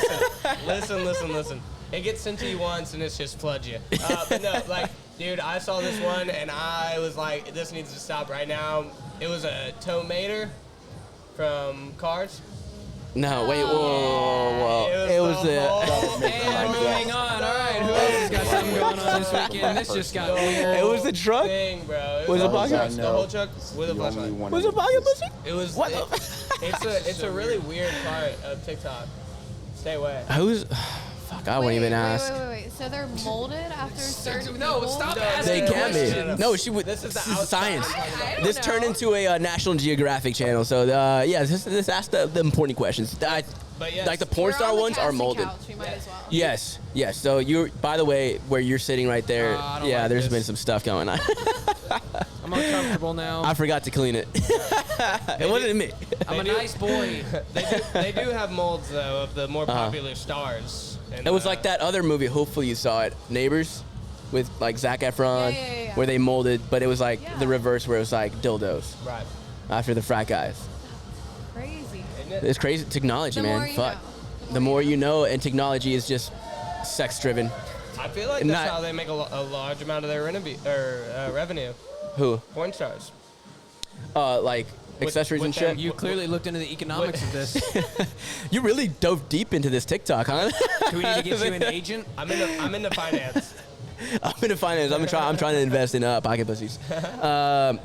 Listen. It gets sent to you once, and it's just flood you. But no, like, dude, I saw this one, and I was like, this needs to stop right now. It was a tomater from Cars. No, wait, whoa. It was the. And moving on. All right, who else has got something going on this weekend? This just got weird. It was the truck. Thing, bro. Was it the whole truck with a flashlight. Was it volume pussy? It was. What? It's a really weird part of TikTok. Stay away. Who's? Fuck, I wouldn't even ask. Wait. So they're molded after certain No, people? stop No, asking They can questions. be. No, she would. This is the science. I don't This know. turned into a National Geographic channel. So yeah, this asked the important questions. But yes. Like the porn We're star on the ones are casting molded. couch, we might as well. Yes. So you're. By the way, where you're sitting right there. I don't Yeah, like there's this. been some stuff going on. I'm uncomfortable now. I forgot to clean it. It wasn't me. I'm a nice boy. They do have molds though of the more popular stars. And, It was like that other movie. Hopefully you saw it, Neighbors, with like Zac Efron, Yeah. where they molded, but it was like Yeah. the reverse, where it was like dildos Right. after the frat guys. Crazy. Isn't it? It's crazy technology, The man. more you Fuck. know. The more you know, and technology is just sex driven. I feel like that's how they make a large amount of their revenue. Who? Porn stars. Like With- accessories with and shit. them- You clearly looked into the economics of this. You really dove deep into this TikTok, huh? Do we need to get you an agent? I'm into finance. I'm into finance. I'm trying to invest in pocket pussies. Let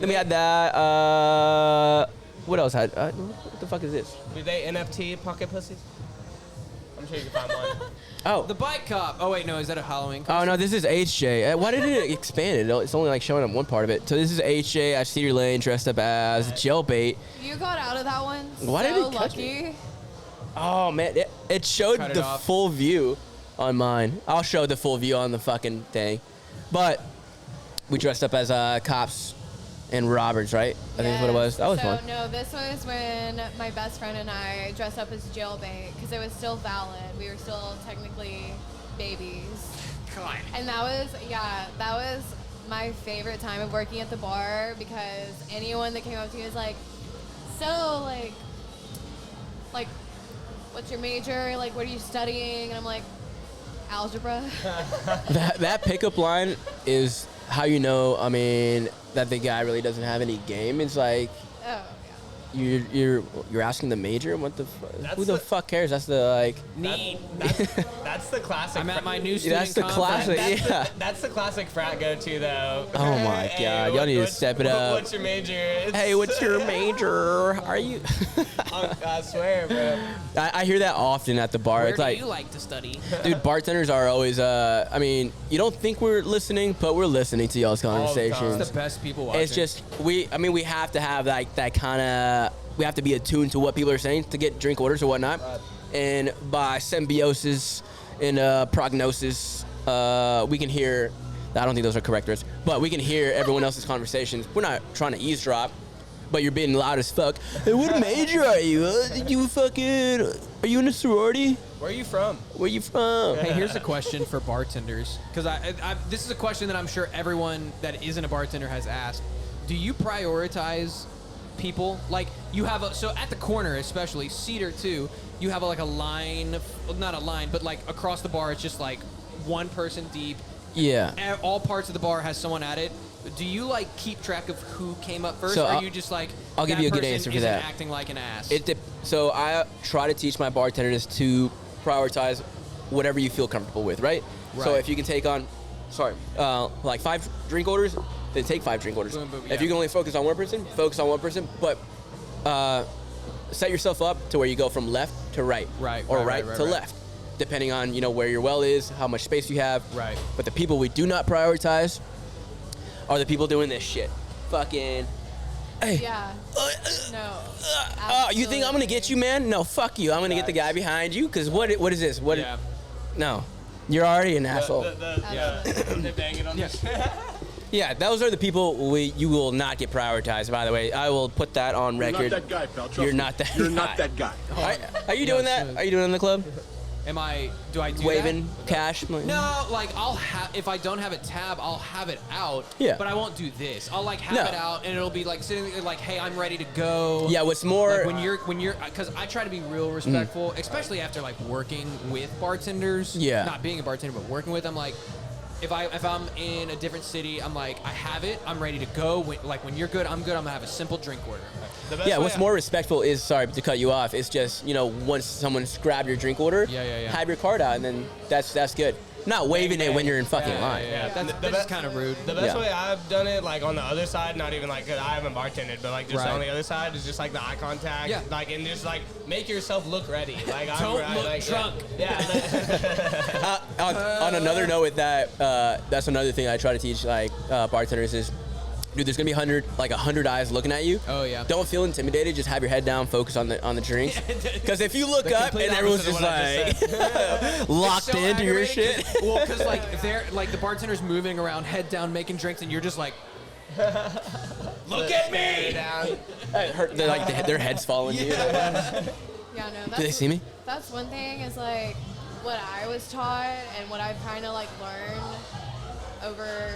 me add that. What else had? What the fuck is this? Do they NFT pocket pussies? I'm sure you can find one. Oh. The bike cop. Oh wait, no, is that a Halloween? Oh no, this is HJ. Why did it expand? It's only like showing up one part of it. So this is HJ at Cedar Lane, dressed up as jailbait. You got out of that one. Why so did it catch lucky. Oh man, it showed Cut it the off. full view on mine. I'll show the full view on the fucking thing. But we dressed up as cops and robbers, right? I think that's what it was. That was so, fun. No, this was when my best friend and I dressed up as jailbait because it was still valid. We were still technically babies. God. And that was my favorite time of working at the bar because anyone that came up to me was like, so like, what's your major? Like, what are you studying? And I'm like, algebra. That pickup line is how you know. I mean, that the guy really doesn't have any game. It's like Oh, you're asking the major. What the That's who the the- fuck cares? That's the like. Neat. That's the classic. I'm at my new student That's the conference. classic. Yeah. That's the classic frat go-to though. Oh my Hey, God, y'all need to what's- step it up. What's your major? It's- Hey, what's your major? Are you? I swear, bro. I hear that often at the bar. Where It's do like, you like to study? dude, bartenders are always. I mean, you don't think we're listening, but we're listening to y'all's the time. conversations. It's the best people watching. It's just we have to have like that kind of. We have to be attuned to what people are saying to get drink orders or whatnot, and by symbiosis and prognosis, we can hear. I don't think those are correct words, but we can hear everyone else's conversations. We're not trying to eavesdrop, but you're being loud as fuck. Hey, what major are you? You fucking. Are you in a sorority? Where are you from? Where you from? Hey, here's a question for bartenders, because this is a question that I'm sure everyone that isn't a bartender has asked. Do you prioritize people? Like, you have so at the corner, especially Cedar too, you have like a line, not a line, but like across the bar, it's just like one person deep. Yeah. All parts of the bar has someone at it. Do you like keep track of who came up first, So or are I'll- you just like I'll give that you a good person answer for isn't that. acting like an ass? So I try to teach my bartenders to prioritize whatever you feel comfortable with, right? So Right. if you can take on, like 5 drink orders, then take 5 drink orders. Boom, boom, If yeah. you can only focus on one person, focus on one person. But set yourself up to where you go from left to right, Right, or right, right to right. left, depending on where your well is, how much space you have. Right. But the people we do not prioritize are the people doing this shit. Fucking. Hey. Yeah. No. You think I'm gonna get you, man? No, fuck you. I'm gonna get the guy behind you. Cause what is this? yeah. No, you're already an asshole. They're banging on this. Yeah, those are the people you will not get prioritized. By the way, I will put that on You're record. not that guy, pal. Trust You're me. not that You're guy. not that guy. Are you doing that? smooth. Are you doing it in the club? Do I do Waving that? cash? No, like I'll have, if I don't have a tab, I'll have it out. Yeah. But I won't do this. I'll like have No. it out, and it'll be like sitting there, like, hey, I'm ready to go. Yeah, what's more? Like when you're, because I try to be real respectful, especially after like working with bartenders. Yeah. Not being a bartender, but working with them. Like, if I'm in a different city, I'm like, I have it, I'm ready to go. When you're good, I'm gonna have a simple drink order. Yeah, what's more respectful is, sorry to cut you off, it's just, once someone's grabbed your drink order, have your card out, and then that's good. Not waving it when you're in fucking line. Yeah. That's kind of rude. The best way I've done it, like on the other side, not even like, 'cause I haven't bartended, but like just on the other side is just like the eye contact. Yeah. Like, and just like make yourself look ready. Like, Don't look drunk. Yeah. On another note with that, that's another thing I try to teach like bartenders is, dude, there's gonna be 100 eyes looking at you. Oh yeah. Don't feel intimidated. Just have your head down, focus on the drink. Because if you look up and everyone's just like locked so into your shit. Well, because they're like the bartender's moving around, head down, making drinks, and you're just like, look at me. They're like their heads falling. Yeah, no. Do they see me? That's one thing is like what I was taught and what I've kind of like learned over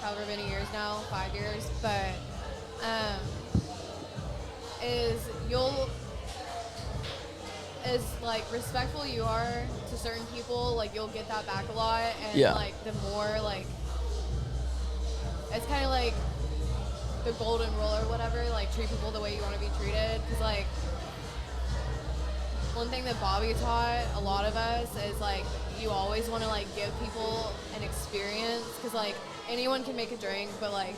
however many years now, 5 years, but is like respectful you are to certain people, like you'll get that back a lot, and like the more like it's kind of like the golden rule or whatever, like treat people the way you want to be treated, because like one thing that Bobby taught a lot of us is like you always want to like give people an experience, because like anyone can make a drink, but like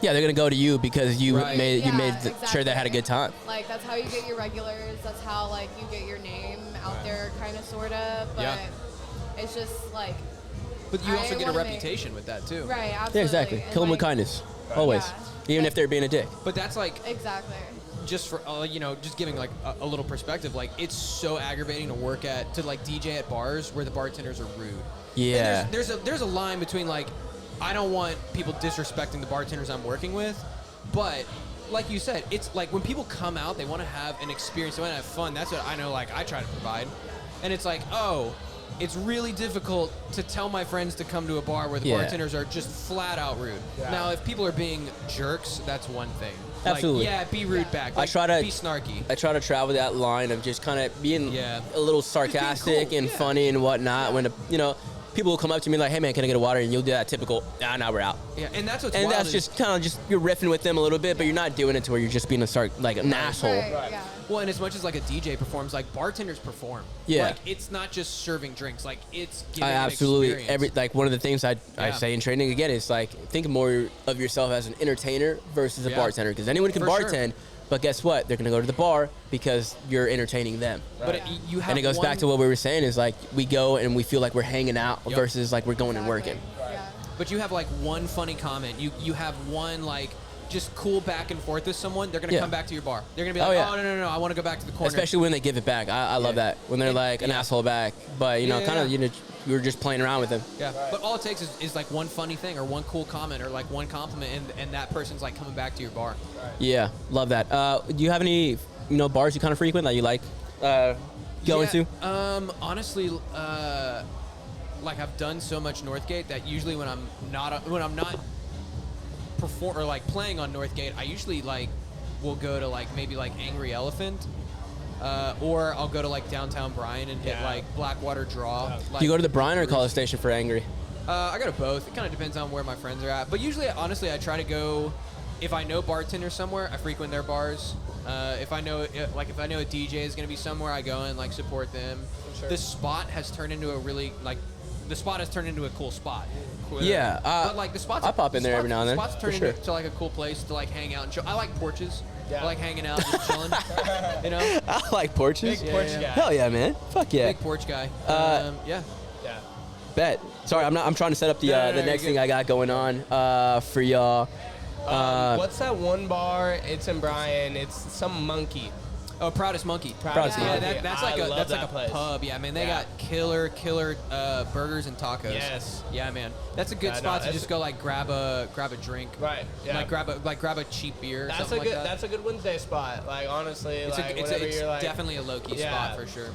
they're gonna go to you because you made exactly. sure they had a good time. Like that's how you get your regulars. That's how like you get your name out there, kind of, sorta. But it's just like. But you also get a reputation with that too. Right. Absolutely. Yeah, exactly. And Kill them with like, kindness, always, even if they're being a dick. But that's like exactly. Just for just giving like a little perspective, like it's so aggravating to work to like DJ at bars where the bartenders are rude. Yeah. And there's a line between like, I don't want people disrespecting the bartenders I'm working with, but like you said, it's like when people come out, they want to have an experience, they want to have fun. That's what I know, like I try to provide. And it's like, it's really difficult to tell my friends to come to a bar where the bartenders are just flat out rude. Yeah. Now, if people are being jerks, that's one thing. Absolutely. Like, be rude back. Like, I try to be snarky. I try to travel that line of just kind of being a little sarcastic and funny and whatnot. When people will come up to me like, "Hey man, can I get a water?" And you'll do that typical, "Now we're out." Yeah, and that's what's and wild that's just kind of just you're riffing with them a little bit, but you're not doing it to where you're just being an asshole. Right. Yeah. Well, and as much as like a DJ performs, like bartenders perform. Yeah. Like it's not just serving drinks. Like it's giving I an absolutely experience. one of the things I say in training again is like think more of yourself as an entertainer versus a bartender, because anyone can bartend. Sure. But guess what? They're going to go to the bar because you're entertaining them. But you have and it goes back to what we were saying is like we go and we feel like we're hanging out versus like we're going and working. Yeah. But you have like one funny comment. You have one like just cool back and forth with someone. They're going to come back to your bar. They're going to be like, oh, no, I want to go back to the corner. Especially when they give it back. I love that. When they're like an asshole back. But, we were just playing around with them. Yeah, but all it takes is like one funny thing or one cool comment or like one compliment, and that person's like coming back to your bar. Yeah, love that. Do you have any bars you kind of frequent that you like going to? Honestly, like I've done so much Northgate that usually when I'm not perform or like playing on Northgate, I usually like will go to like maybe like Angry Elephant. Or I'll go to like downtown Bryan and hit like Blackwater Draw. Yeah. Like, do you go to the Bryan or College Station for Angry? I go to both. It kind of depends on where my friends are at. But usually, honestly, I try to go. If I know bartenders somewhere, I frequent their bars. If I know a DJ is going to be somewhere, I go and like support them. Sure. The spot has turned into a cool spot. Yeah, but like the spots, I pop in there every now and then. The spots turn into like a cool place to like hang out and chill. I like porches. Yeah. I like hanging out, just chilling. I like porches. Big porch guy. Hell yeah, man. Fuck yeah. Big porch guy. Yeah. Bet. Sorry, I'm trying to set up the next thing I got going on for y'all. What's that one bar? It's in Bryan. It's some monkey. Oh, Proudest Monkey. Proudest Monkey. Yeah, that's like a place. pub. Yeah, man, they got killer burgers and tacos. Yes. Yeah, man, that's a good spot to just go like grab a drink. Right. Yeah. Like grab a cheap beer. That's a good. That's a good Wednesday spot. Like honestly, it's definitely a low key spot for sure.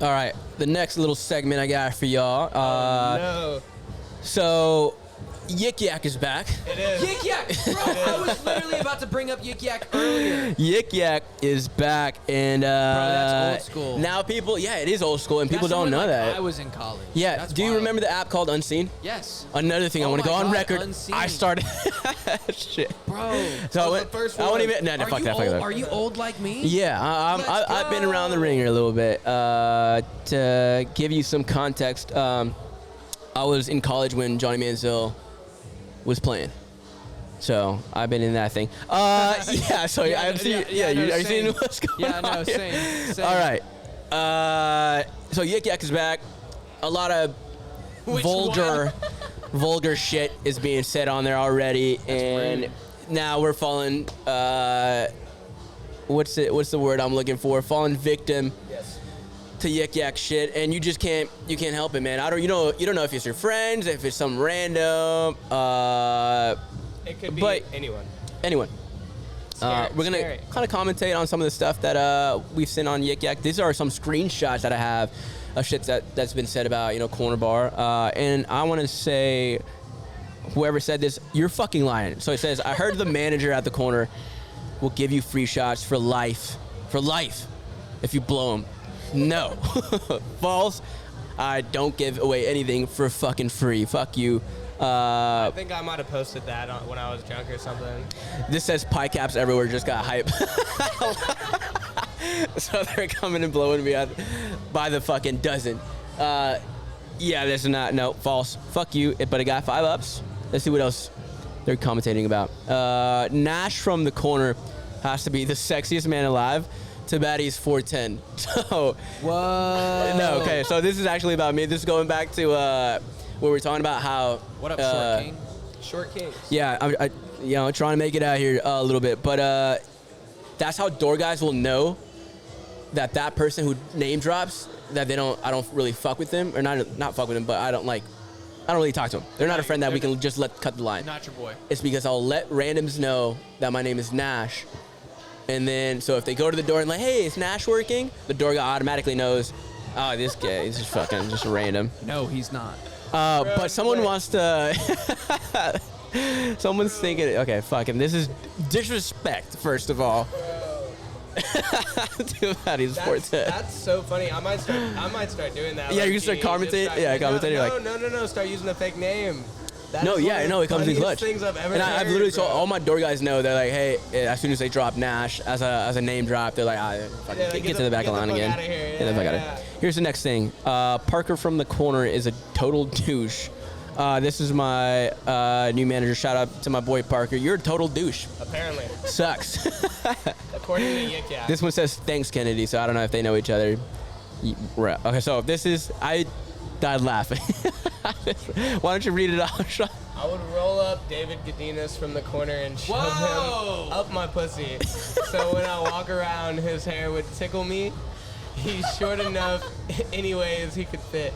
All right, the next little segment I got for y'all. No. So, Yik Yak is back. It is. Yik Yak! Bro, I was literally about to bring up Yik Yak earlier. Yik Yak is back, and that's old school. Now people, yeah, it is old school, and people That's don't know when, that. I was in college. Yeah. That's Do you wild. remember the app called Unseen? Yes. Another thing I Oh want to my go on God, record. Unseen. I started. Shit. Bro. So I the first I won't one. even. No, Are fuck you that. Fuck old? that. Are you old like me? Yeah, I've been around the ringer a little bit. To give you some context, I was in college when Johnny Manziel was playing. So I've been in that thing. Yeah, so Yeah, I've seen. yeah, no, are you seeing same. what's going Yeah, on? no, here? same. All right. So Yik Yak is back. A lot of Which vulgar shit is being said on there already, and rude. now we're falling. What's the word I'm looking for? Falling victim to Yik Yak shit, and you just can't help it, man. You don't know if it's your friends, if it's some random. It could be But- anyone. We're gonna Scary. kind of commentate on some of the stuff that we've seen on Yik Yak. These are some screenshots that I have of shit that's been said about Corner Bar, and I want to say, whoever said this, you're fucking lying. So it says, I heard the manager at the corner will give you free shots for life, if you blow them. No, false. I don't give away anything for fucking free. Fuck you. I think I might have posted that when I was drunk or something. This says pie caps everywhere. Just got hype. So they're coming and blowing me out by the fucking dozen. Yeah, this is not. No, false. Fuck you. But it got 5 ups. Let's see what else they're commentating about. Nash from the corner has to be the sexiest man alive. Too bad he's 4'10". So. Whoa. No, okay. So this is actually about me. This is going back to what we were talking about. How. What up, Short King? Short Kings. Yeah, I trying to make it out here a little bit, but that's how door guys will know that person who name drops that I don't really fuck with them, or not fuck with them, but I don't really talk to them. They're not a friend that we can just let cut the line. Not your boy. It's because I'll let randoms know that my name is Nash, and then so if they go to the door and like, hey, is Nash working? The door guy automatically knows, oh, this guy is just fucking just random. No, he's not. But someone wants to. Someone's thinking, okay, fuck him. This is disrespect, first of all. Too bad he's 4'10". That's so funny. I might start doing that. Yeah, like, you can start just commentating. Yeah, commentating. No. Start using a fake name. That No, is yeah, one of no, the it comes in funniest clutch. Things I've ever And heard, I've literally told bro. all my door guys know. They're like, hey, as soon as they drop Nash as a name drop, they're like, fucking Yeah, like, get to the back of the line again. Get the fuck out of here. Here's the next thing. Parker from the corner is a total douche. This is my new manager. Shout out to my boy Parker. You're a total douche. Apparently, Sucks. according to Yik Yak. This one says thanks Kennedy, so I don't know if they know each other. Right. Okay, so this is I died laughing. Why don't you read it out, Sean? I would roll up David Godinez from the corner and shove him up my pussy. So when I walk around, his hair would tickle me. He's short enough, anyways, he could fit.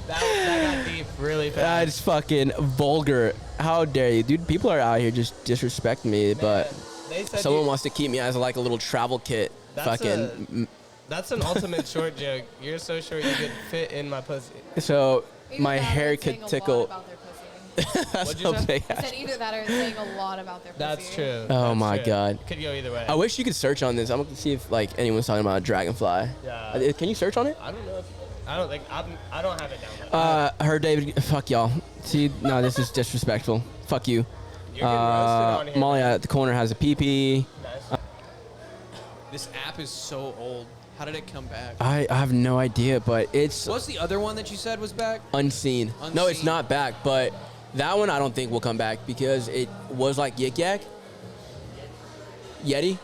That got deep really fast. That's fucking vulgar. How dare you, dude? People are out here just disrespecting me, but They said someone you- wants to keep me as like a little travel kit. That's Fucking. That's an ultimate short joke. You're so short you could fit in my pussy. So Either my that or hair it's saying could a tickle. lot about their pussy. That's What'd you so say? big. I said either that or it's saying a lot about their pussy. That's true. Oh That's my true. God. Could go either way. I wish you could search on this. I'm gonna see if like anyone's talking about Dragonfly. Yeah. Can you search on it? I don't know. I don't have it downloaded. Her David. Fuck y'all. See, no, this is disrespectful. Fuck you. You're getting roasted on here. Molly at the corner has a PP. Nice. This app is so old. How did it come back? I have no idea, but it's What's the other one that you said was back? unseen. No, it's Unseen. not back, but that one I don't think will come back because it was like Yik Yak. Yeti.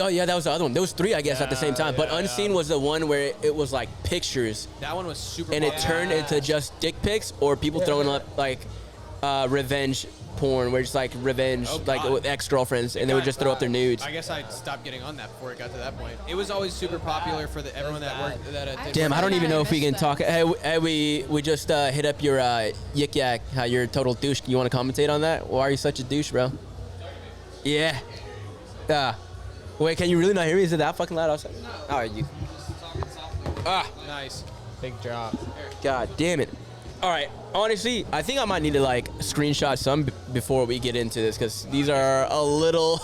Oh yeah, that was the other one. There was 3, I guess, at the same time. But Unseen was the one where it was like pictures, That one was super and it popular. turned into just dick pics or people throwing up like revenge porn, where it's like revenge, Oh, like God. with ex-girlfriends, and they would just throw up their nudes. I guess I stopped getting on that before it got to that point. It was always super popular for everyone that worked that did. Damn, I don't even know if we can missed talk. that. Hey, we just hit up your Yik Yak, how you're a total douche. You want to commentate on that? Why are you such a douche, bro? Yeah. Wait, can you really not hear me? Is it that fucking loud outside? No. Oh, you. Nice. Big drop. God damn it. All right. Honestly, I think I might need to like screenshot some before we get into this because these are a little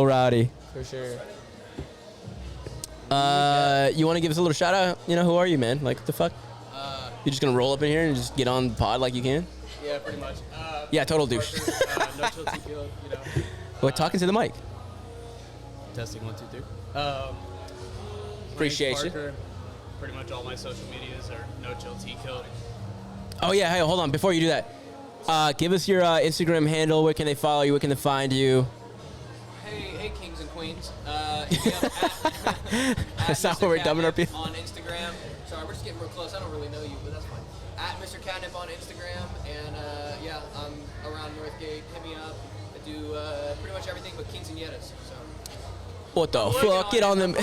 rowdy. For sure. You want to give us a little shout out? You know, who are you, man? Like, what the fuck? You just gonna roll up in here and just get on the pod like you can? Yeah, pretty much. Yeah, total douche. No chill tequila, you know. We're talking to the mic. Testing 1, 2, 3. Appreciate you. Parker. Pretty much all my social medias are no chill tequila. Oh yeah, hey, hold on. Before you do that, give us your Instagram handle. Where can they follow you? Where can they find you? Hey, kings and queens. Hit me up at That's not Mr. what we're dumbing our Catnip people. on Instagram. Sorry, we're just getting real close. I don't really know you, but that's fine. At Mr. Catnip on Instagram, and yeah, I'm around Northgate. Hit me up. I do pretty much everything but quinceañeras. So. What the fuck? Get on them.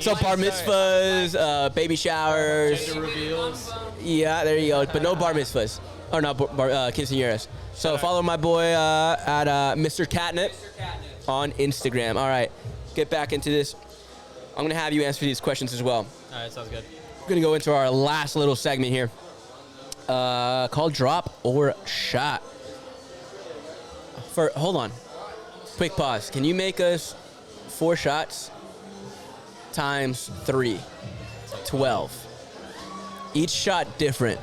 So bar mitzvahs, baby showers. Gender reveals. Yeah, there you go. But no bar mitzvahs. Or not quinceañeras. So follow my boy at Mr. Catnip on Instagram. All right, get back into this. I'm going to have you answer these questions as well. All right, sounds good. We're going to go into our last little segment here called Drop or Shot. Hold on. Quick pause. Can you make us 4 shots times 3? 12. Each shot different.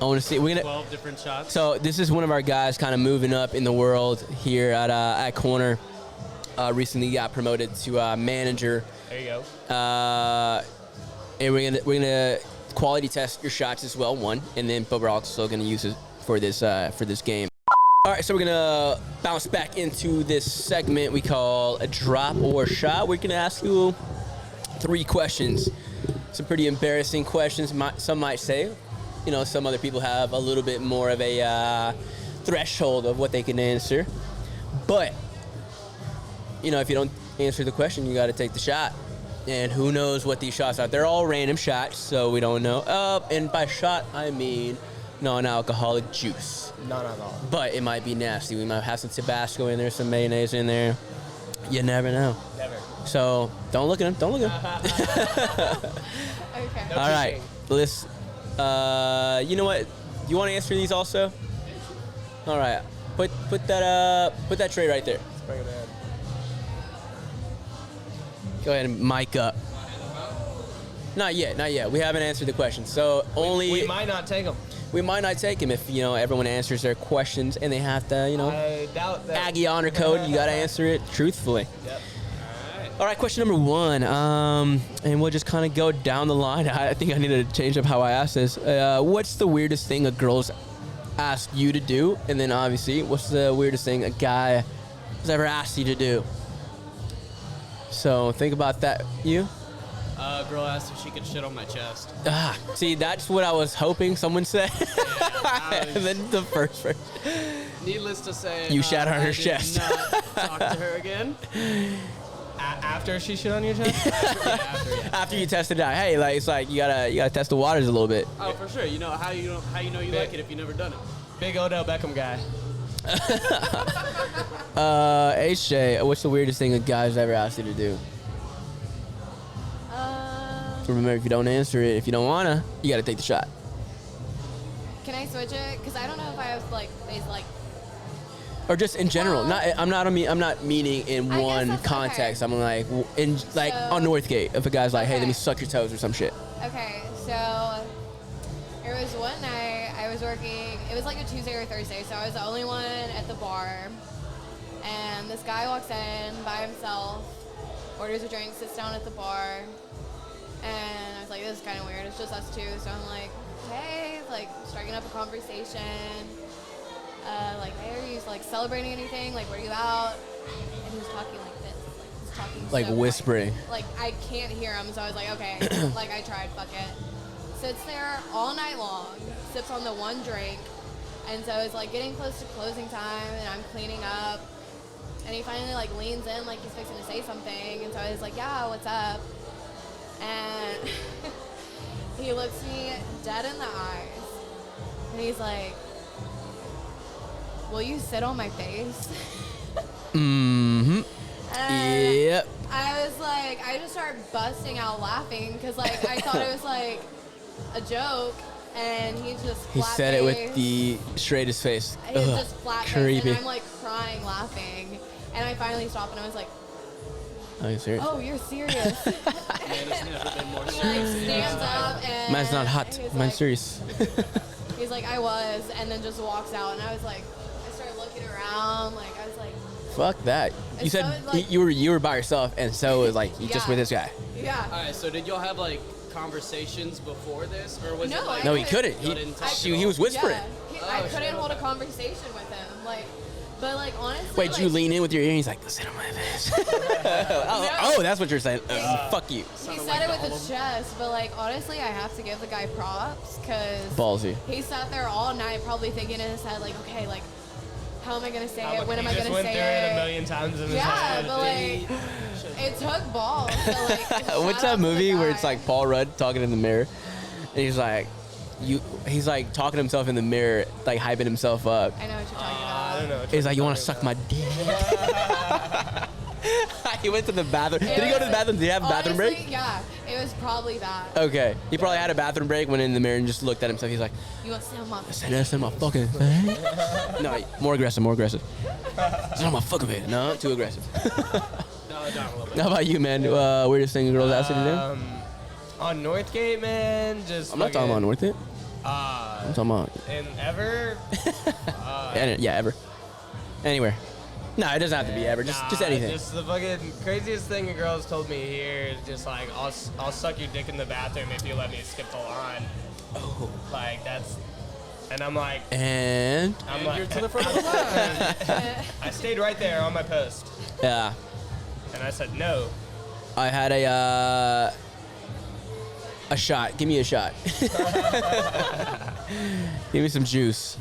I want to see. 12 different shots. So this is one of our guys kind of moving up in the world here at Corner. Recently got promoted to manager. There you go. And we're gonna quality test your shots as well, but we're also gonna use it for this game. All right, so we're gonna bounce back into this segment we call a drop or shot. We're gonna ask you 3 questions. Some pretty embarrassing questions. Some might say, you know, some other people have a little bit more of a threshold of what they can answer. But, you know, if you don't answer the question, you got to take the shot. And who knows what these shots are. They're all random shots, so we don't know. And by shot, I mean non-alcoholic juice. Non-alcoholic. But it might be nasty. We might have some Tabasco in there, some mayonnaise in there. You never know. Never. So don't look at him. Don't look at him. Okay. No All right. cheating. Let's. You know what? You want to answer these also? All right. Put that tray right there. Let's bring it in. Go ahead and mic up. Not yet. We haven't answered the question. So only We might not take them. we might not take them if, you know, everyone answers their questions and they have to, you know, I doubt that. Aggie honor code. You got to answer it truthfully. Yep. All right, question number 1, and we'll just kind of go down the line. I think I need to change up how I ask this. What's the weirdest thing a girl's asked you to do? And then obviously, what's the weirdest thing a guy has ever asked you to do? So think about that. You? A girl asked if she could shit on my chest. See, that's what I was hoping someone said. And then the first person. Needless to say, You shat on her I did chest. not talk to her again. After she shit on your chest? After you tested it out, hey, like it's like you gotta test the waters a little bit. Oh, for sure. You know how you like it if you never done it. Big Odell Beckham guy. HJ, what's the weirdest thing a guy's ever asked you to do? Remember, if you don't answer it, if you don't wanna, you gotta take the shot. Can I switch it? Because I don't know if I have like these like. Or just in general. Well, I'm not meaning in I guess one that's context. okay. I'm like on So- Northgate. If a guy's like, hey, let Okay. me suck your toes or some shit. Okay, so there was one night I was working. It was like a Tuesday or Thursday, so I was the only one at the bar. And this guy walks in by himself, orders a drink, sits down at the bar. And I was like, this is kind of weird. It's just us two. So I'm like, hey, like striking up a conversation. Like, hey, are you like celebrating anything? Like, were you out? And he was talking like this. Like, he's talking Like so quiet. whispering. Like, I can't hear him. So I was like, okay. Like, I tried, fuck it. Sits there all night long, sips on the one drink. And so it's like getting close to closing time, and I'm cleaning up. And he finally like leans in like he's fixing to say something. And so I was like, yeah, what's up? And he looks me dead in the eyes. And he's like, will you sit on my face? Mm-hmm. And Yep. I was like, I just started busting out laughing because like I thought it was like a joke, and he just He flat said it with faced. the straightest face. He was Ugh, just flat faced, creepy. and I'm like crying, laughing, and I finally stopped, and I was like, Are you serious? "Oh, you're serious." Man, it's never been more He like serious. stands up and Man's not hot. he's Man's like, serious. He's like, "I was," and then just walks out, and I was like, I started looking around, like I was like, Fuck that. You And said so, like- you were by yourself, and so was like you just Yeah. with this guy. "Yeah." All right, so did y'all have like conversations before this, or was No, it like No, he couldn't. y'all didn't talk He at was all? whispering. Yeah, Oh, I shit, couldn't hold a okay. conversation with him, like, but like honestly. Wait, like, did you lean in with your ear? And he's like, "Sit on my face." oh, that's what you're saying. Fuck you. He Sounded said like it the with whole- his chest, but like honestly, I have to give the guy props because Ballsy. he sat there all night, probably thinking in his head, like, okay, like, how am I gonna say it? When am I He gonna just went say through it a it? million times in his Yeah, head. but like, it took balls. So, like, What's shout out that to the movie where guy. it's like Paul Rudd talking in the mirror, and he's like, he's like talking to himself in the mirror, like hyping himself up. I know what you're talking I about. don't know. He's like, "You want to suck my dick?" He went to the bathroom. Did he go to the bathroom? Did he have a bathroom break? Honestly, yeah, it was probably that. Okay. He probably had a bathroom break, went in the mirror, and just looked at himself. He's like, You want to say my "Say that in my fucking face." No, more aggressive, more aggressive. It's not my fucking face. No, too aggressive. No, down a little bit. How about you, man? Weirdest thing a girl's asked you to do? On Northgate, man, just I'm not talking about North It. Uh, I'm talking about and ever. yeah, ever, anywhere. No, it doesn't have to be ever. Just anything. Just the fucking craziest thing a girl's told me here is just like, I'll suck your dick in the bathroom if you let me skip the line. Oh. Like that's, and I'm like, And You're to the front of the line. I stayed right there on my post, yeah, and I said no. I had a shot. Give me a shot. Give me some juice.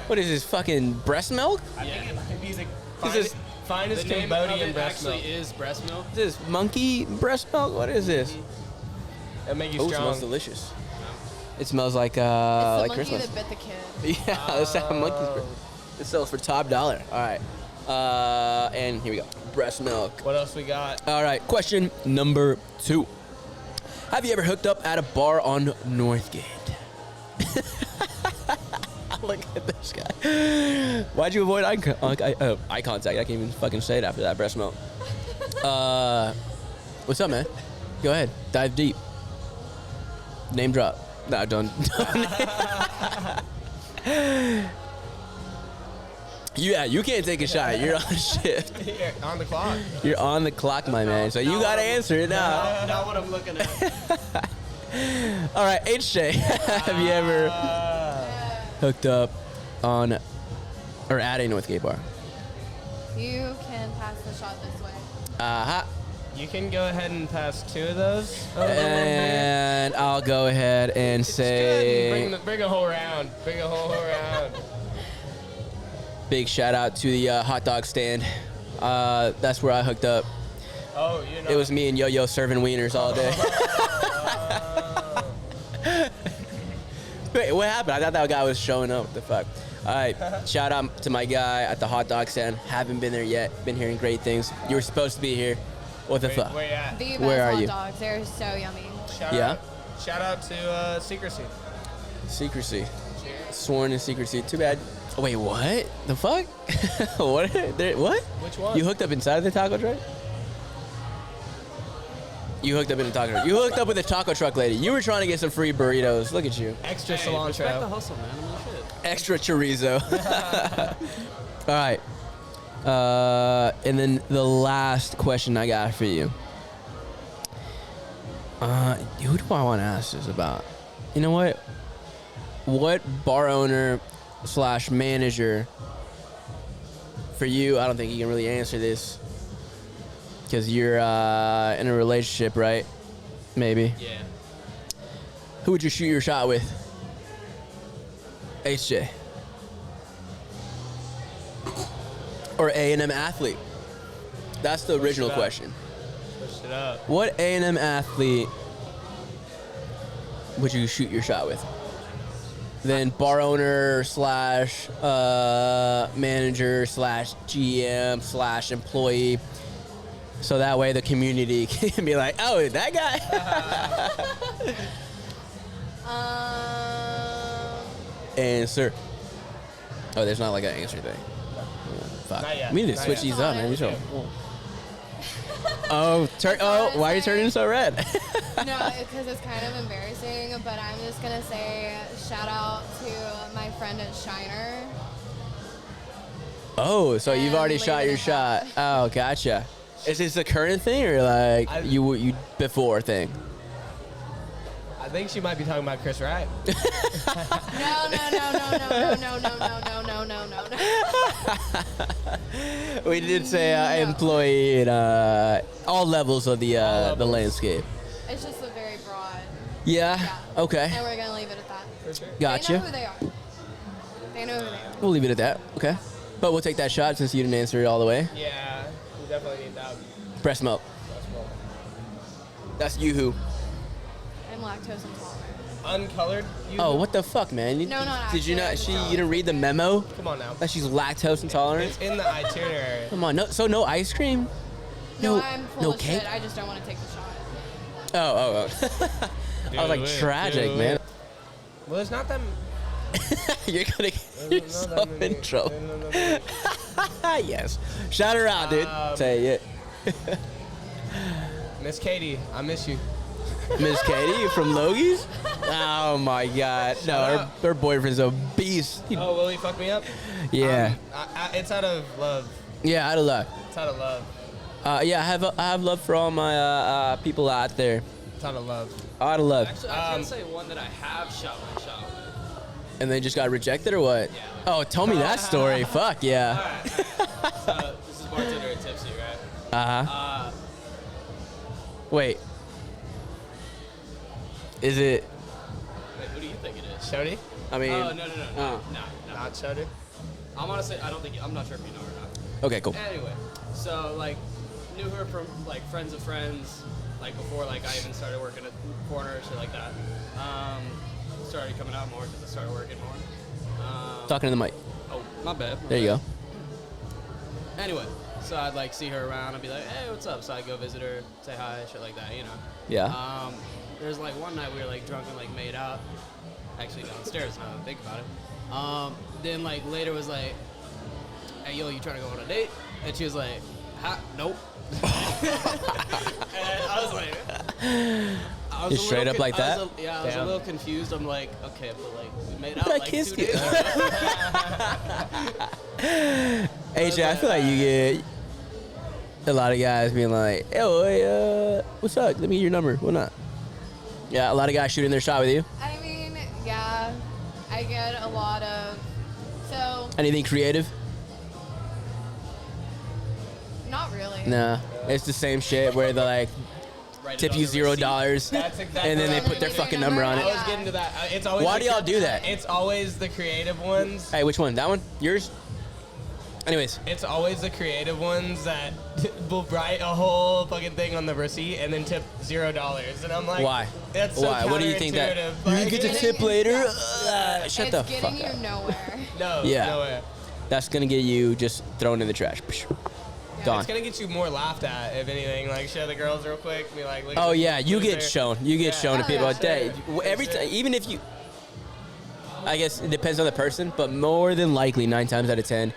What is this fucking breast milk? I think it might be the This is- finest The name of Cambodian it breast actually milk. is breast milk. Is this monkey breast milk? What is this? It'll make you Oh, it strong. smells delicious. It smells like It's the like monkey Christmas. that bit the kid. Yeah, let's have monkey's breast. It sells for top dollar. All right. And here we go. Breast milk. What else we got? All right. Question number 2. Have you ever hooked up at a bar on Northgate? Look at this guy. Why'd you avoid eye contact? I can't even fucking say it after that breast milk. What's up, man? Go ahead. Dive deep. Name drop. No, don't. Yeah, you can't take a shot. You're on shift. Here, on the clock. You're on the clock, my man. So you gotta answer it now. Not what I'm looking at. All right, HJ, have you ever hooked up on or at a Northgate bar? You can pass the shot this way. Uh-huh. You can go ahead and pass 2 of those. over there. And I'll go ahead and It's good. say Bring a whole round. Bring a whole round. big shout out to the hot dog stand. That's where I hooked up. Oh, you know. It was me and Yo-Yo serving wieners all day. Wait, what happened? I thought that guy was showing up. What the fuck? All right, shout out to my guy at the hot dog stand. Haven't been there yet. Been hearing great things. You were supposed to be here. What the fuck? Where you at? The best Where are hot you? dogs. They're so yummy. Shout out to Secrecy. Secrecy. Sworn in secrecy. Too bad. Oh, wait, what? The fuck? What? What? Which one? You hooked up inside of the taco truck? You hooked up in the taco truck. You hooked up with the taco truck lady. You were trying to get some free burritos. Look at you. Extra Hey, respect the cilantro. hustle, man. I mean, shit. Extra chorizo. All right. And then the last question I got for you. Who do I want to ask this about? You know what? What bar owner / manager for you? I don't think you can really answer this because you're in a relationship, right? Maybe. Yeah. Who would you shoot your shot with? HJ. Or A&M athlete? That's the original up. question. Push it up. What A&M athlete would you shoot your shot with? Then bar owner / manager / GM / employee. So that way the community can be like, oh, that guy. Answer. Oh, there's not like an answer thing. Fuck. Not yet. We need to Not switch yet. these up, man. We should. Oh, why are you turning so red? No, because it's kind of embarrassing, but I'm just going to say shout out to my friend at Shiner. Oh, so you've And already leave shot it your at shot. that. Oh, gotcha. Is this a current thing or like you before thing? I think she might be talking about Chris Wright. No. We did say employee in all levels of the landscape. It's just a very broad. Yeah. Okay. And we're going to leave it at that. For sure. Gotcha. They know who they are. They know who they are. We'll leave it at that. Okay. But we'll take that shot since you didn't answer it all the way. Yeah, we definitely need that. Breast milk. That's Yoo-hoo. I'm lactose intolerant. Uncolored? Oh, what the fuck, man? No, not Did you actually. not? You didn't read the memo Come on now. that she's lactose intolerant? It's in the itinerary. Come on, no ice cream. No, I'm full no of cake? shit. I just don't want to take the shot. Oh. I was like, Do it, tragic, do man. it. Well, it's not that. You're gonna get yourself in trouble. No. Yes. Shout her out, dude. Say it. Miss Katie, I miss you. Miss Katie from Logie's? Oh my god. No, her boyfriend's a beast. Oh, will he fuck me up? Yeah. It's out of love. Yeah, out of luck. It's out of love. Yeah, I have love for all my people out there. It's out of love. Out of love. Actually, I can say one that I have shot my shot with. And they just got rejected or what? Yeah. Oh, tell me that story. Fuck yeah. Alright. So, this is bartender at Tipsy, right? Uh-huh. Wait. Is it? Wait, who do you think it is? Shody? I mean. Oh, no. Oh. No. Not Shody? I'm honestly, I'm not sure if you know or not. Okay, cool. Anyway, so like, knew her from like friends of friends, like before like I even started working at Corner, shit like that. Started coming out more because I started working more. Talking to the mic. Oh, my bad. There you go. Anyway, so I'd like see her around. I'd be like, hey, what's up? So I'd go visit her, say hi, shit like that, you know. Yeah. There's like one night we were like drunk and like made out, actually downstairs now that I think about it. Then like later was like, hey yo, you trying to go on a date? And she was like, nope. And I was like, Just straight up like that? I was a little confused. I'm like, okay, but like we made out But I like kissed 2 you. days ago. AJ, I feel like you get a lot of guys being like, hey, what's up? Let me get your number. Why not? Yeah, a lot of guys shooting their shot with you. I mean, yeah, I get a lot of. So, Anything creative? not really. Nah. It's the same shit where they like Write it tip on you the receipt. $0 That's exactly and then they what put their Give you fucking your number on I it. was getting to that. It's always. Why do y'all do that? It's always the creative ones. Hey, which one? That one? Yours? Anyways. It's always the creative ones that will write a whole fucking thing on the receipt and then tip $0. And I'm like, Why? That's so Why? What do you think that? counterintuitive. You Like, get to Getting- tip later? yeah. Shut It's the getting fuck you up. nowhere. No, Yeah. no way. That's gonna get you just thrown in the trash. Gone. It's gonna get you more laughed at, if anything. Like, show the girls real quick. Be like, look at Oh this yeah, you get loser. shown. You get Yeah. shown to Oh, people. yeah. Day. Every Sure. time, even if you, I guess it depends on the person, but more than likely, 9 times out of 10,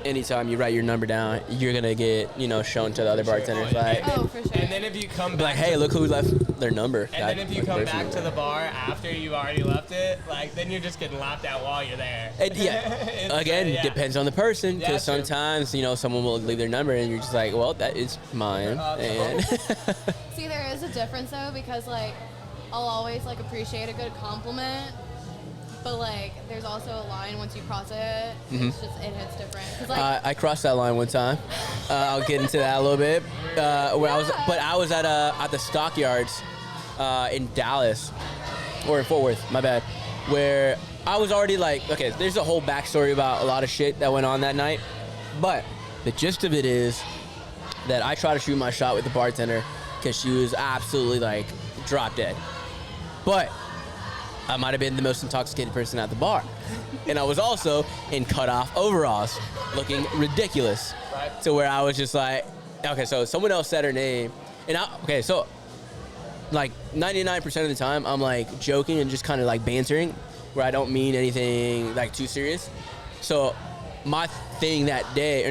anytime you write your number down, you're gonna get shown to the other bartenders. Like, Oh, for sure. And then if you come be like, back, hey, look who left their number. and then if you come back to the bar after you already left it, like then you're just getting laughed at while you're there. Yeah, It's- again, yeah. depends on the person. Yeah, Because true. sometimes someone will leave their number, and you're just like, well, that is mine. And See, there is a difference though, because like I'll always like appreciate a good compliment, but like there's also a line once you cross it. It's just it hits different. 'Cause, like, I crossed that line one time. I'll get into that a little bit. Where I was at the stockyards in Dallas, or in Fort Worth. My bad. Where I was already like, okay, there's a whole backstory about a lot of shit that went on that night, but the gist of it is that I tried to shoot my shot with the bartender because she was absolutely like drop dead, but I might have been the most intoxicated person at the bar. And I was also in cut-off overalls, looking ridiculous. Right. To where I was just like, okay, so someone else said her name. So like 99% of the time, I'm like joking and just kind of like bantering, where I don't mean anything like too serious. So my thing that day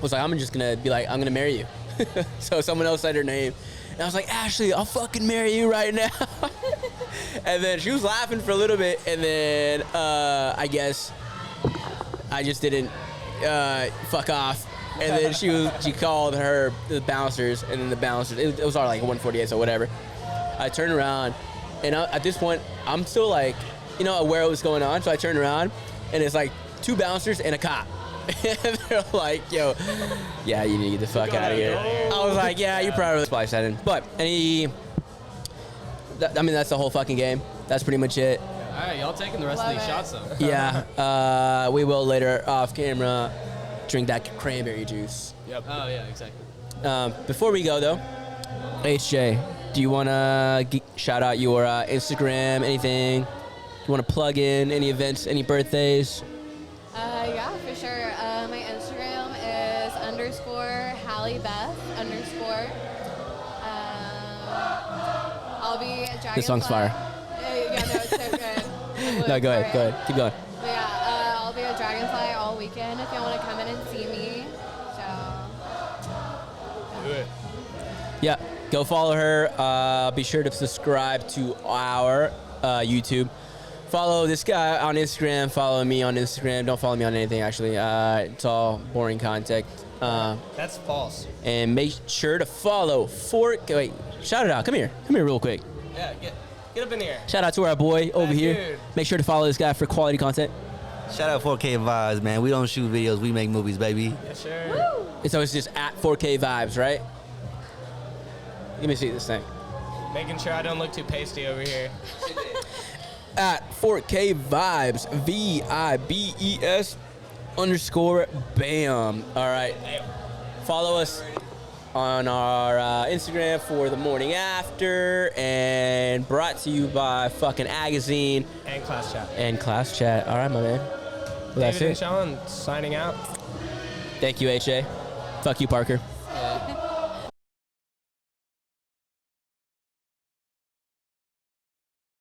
was like, I'm just gonna be like, I'm gonna marry you. So someone else said her name, and I was like, Ashley, I'll fucking marry you right now. And then she was laughing for a little bit, and then I guess I just didn't fuck off. And then she called the bouncers, and then the bouncers, it was all like 148, so whatever. I turned around, and at this point, I'm still like, aware of what's going on. So I turned around, and it's like 2 bouncers and a cop. And they're like, yo, yeah, you need to get the fuck out of here. I was like, yeah, you probably splice that in. But that's the whole fucking game. That's pretty much it. All right, y'all taking the rest of these shots, though. Yeah, we will later off camera drink that cranberry juice. Yep. Oh, yeah, exactly. Before we go, though, HJ, do you want to shout out your Instagram, anything? You want to plug in any events, any birthdays? Yeah, for sure. My Instagram is _HallieBeth_. I'll be at Dragonfly. This song's fire. Yeah, no, it's so good. No, go ahead. Keep going. But yeah, I'll be at Dragonfly all weekend if you want to come in and see me. So. Do it. Yeah, go follow her. Be sure to subscribe to our YouTube. Follow this guy on Instagram. Follow me on Instagram. Don't follow me on anything, actually. It's all boring content. That's false. And make sure to follow Wait, shout it out. Come here real quick. Yeah, get up in here. Shout out to our boy over here. Dude. Make sure to follow this guy for quality content. Shout out 4K Vibes, man. We don't shoot videos, we make movies, baby. Yes, sir. Woo! It's always just at 4K Vibes, right? Let me see this thing. Making sure I don't look too pasty over here. At 4K Vibes, VIBES _BAM. All right. Follow us on our Instagram for The Morning After, and brought to you by fucking Agazine And class chat. and Class Chat. All right, my man. Well, that's David and it. Sean signing out. Thank you, HA. Fuck you, Parker.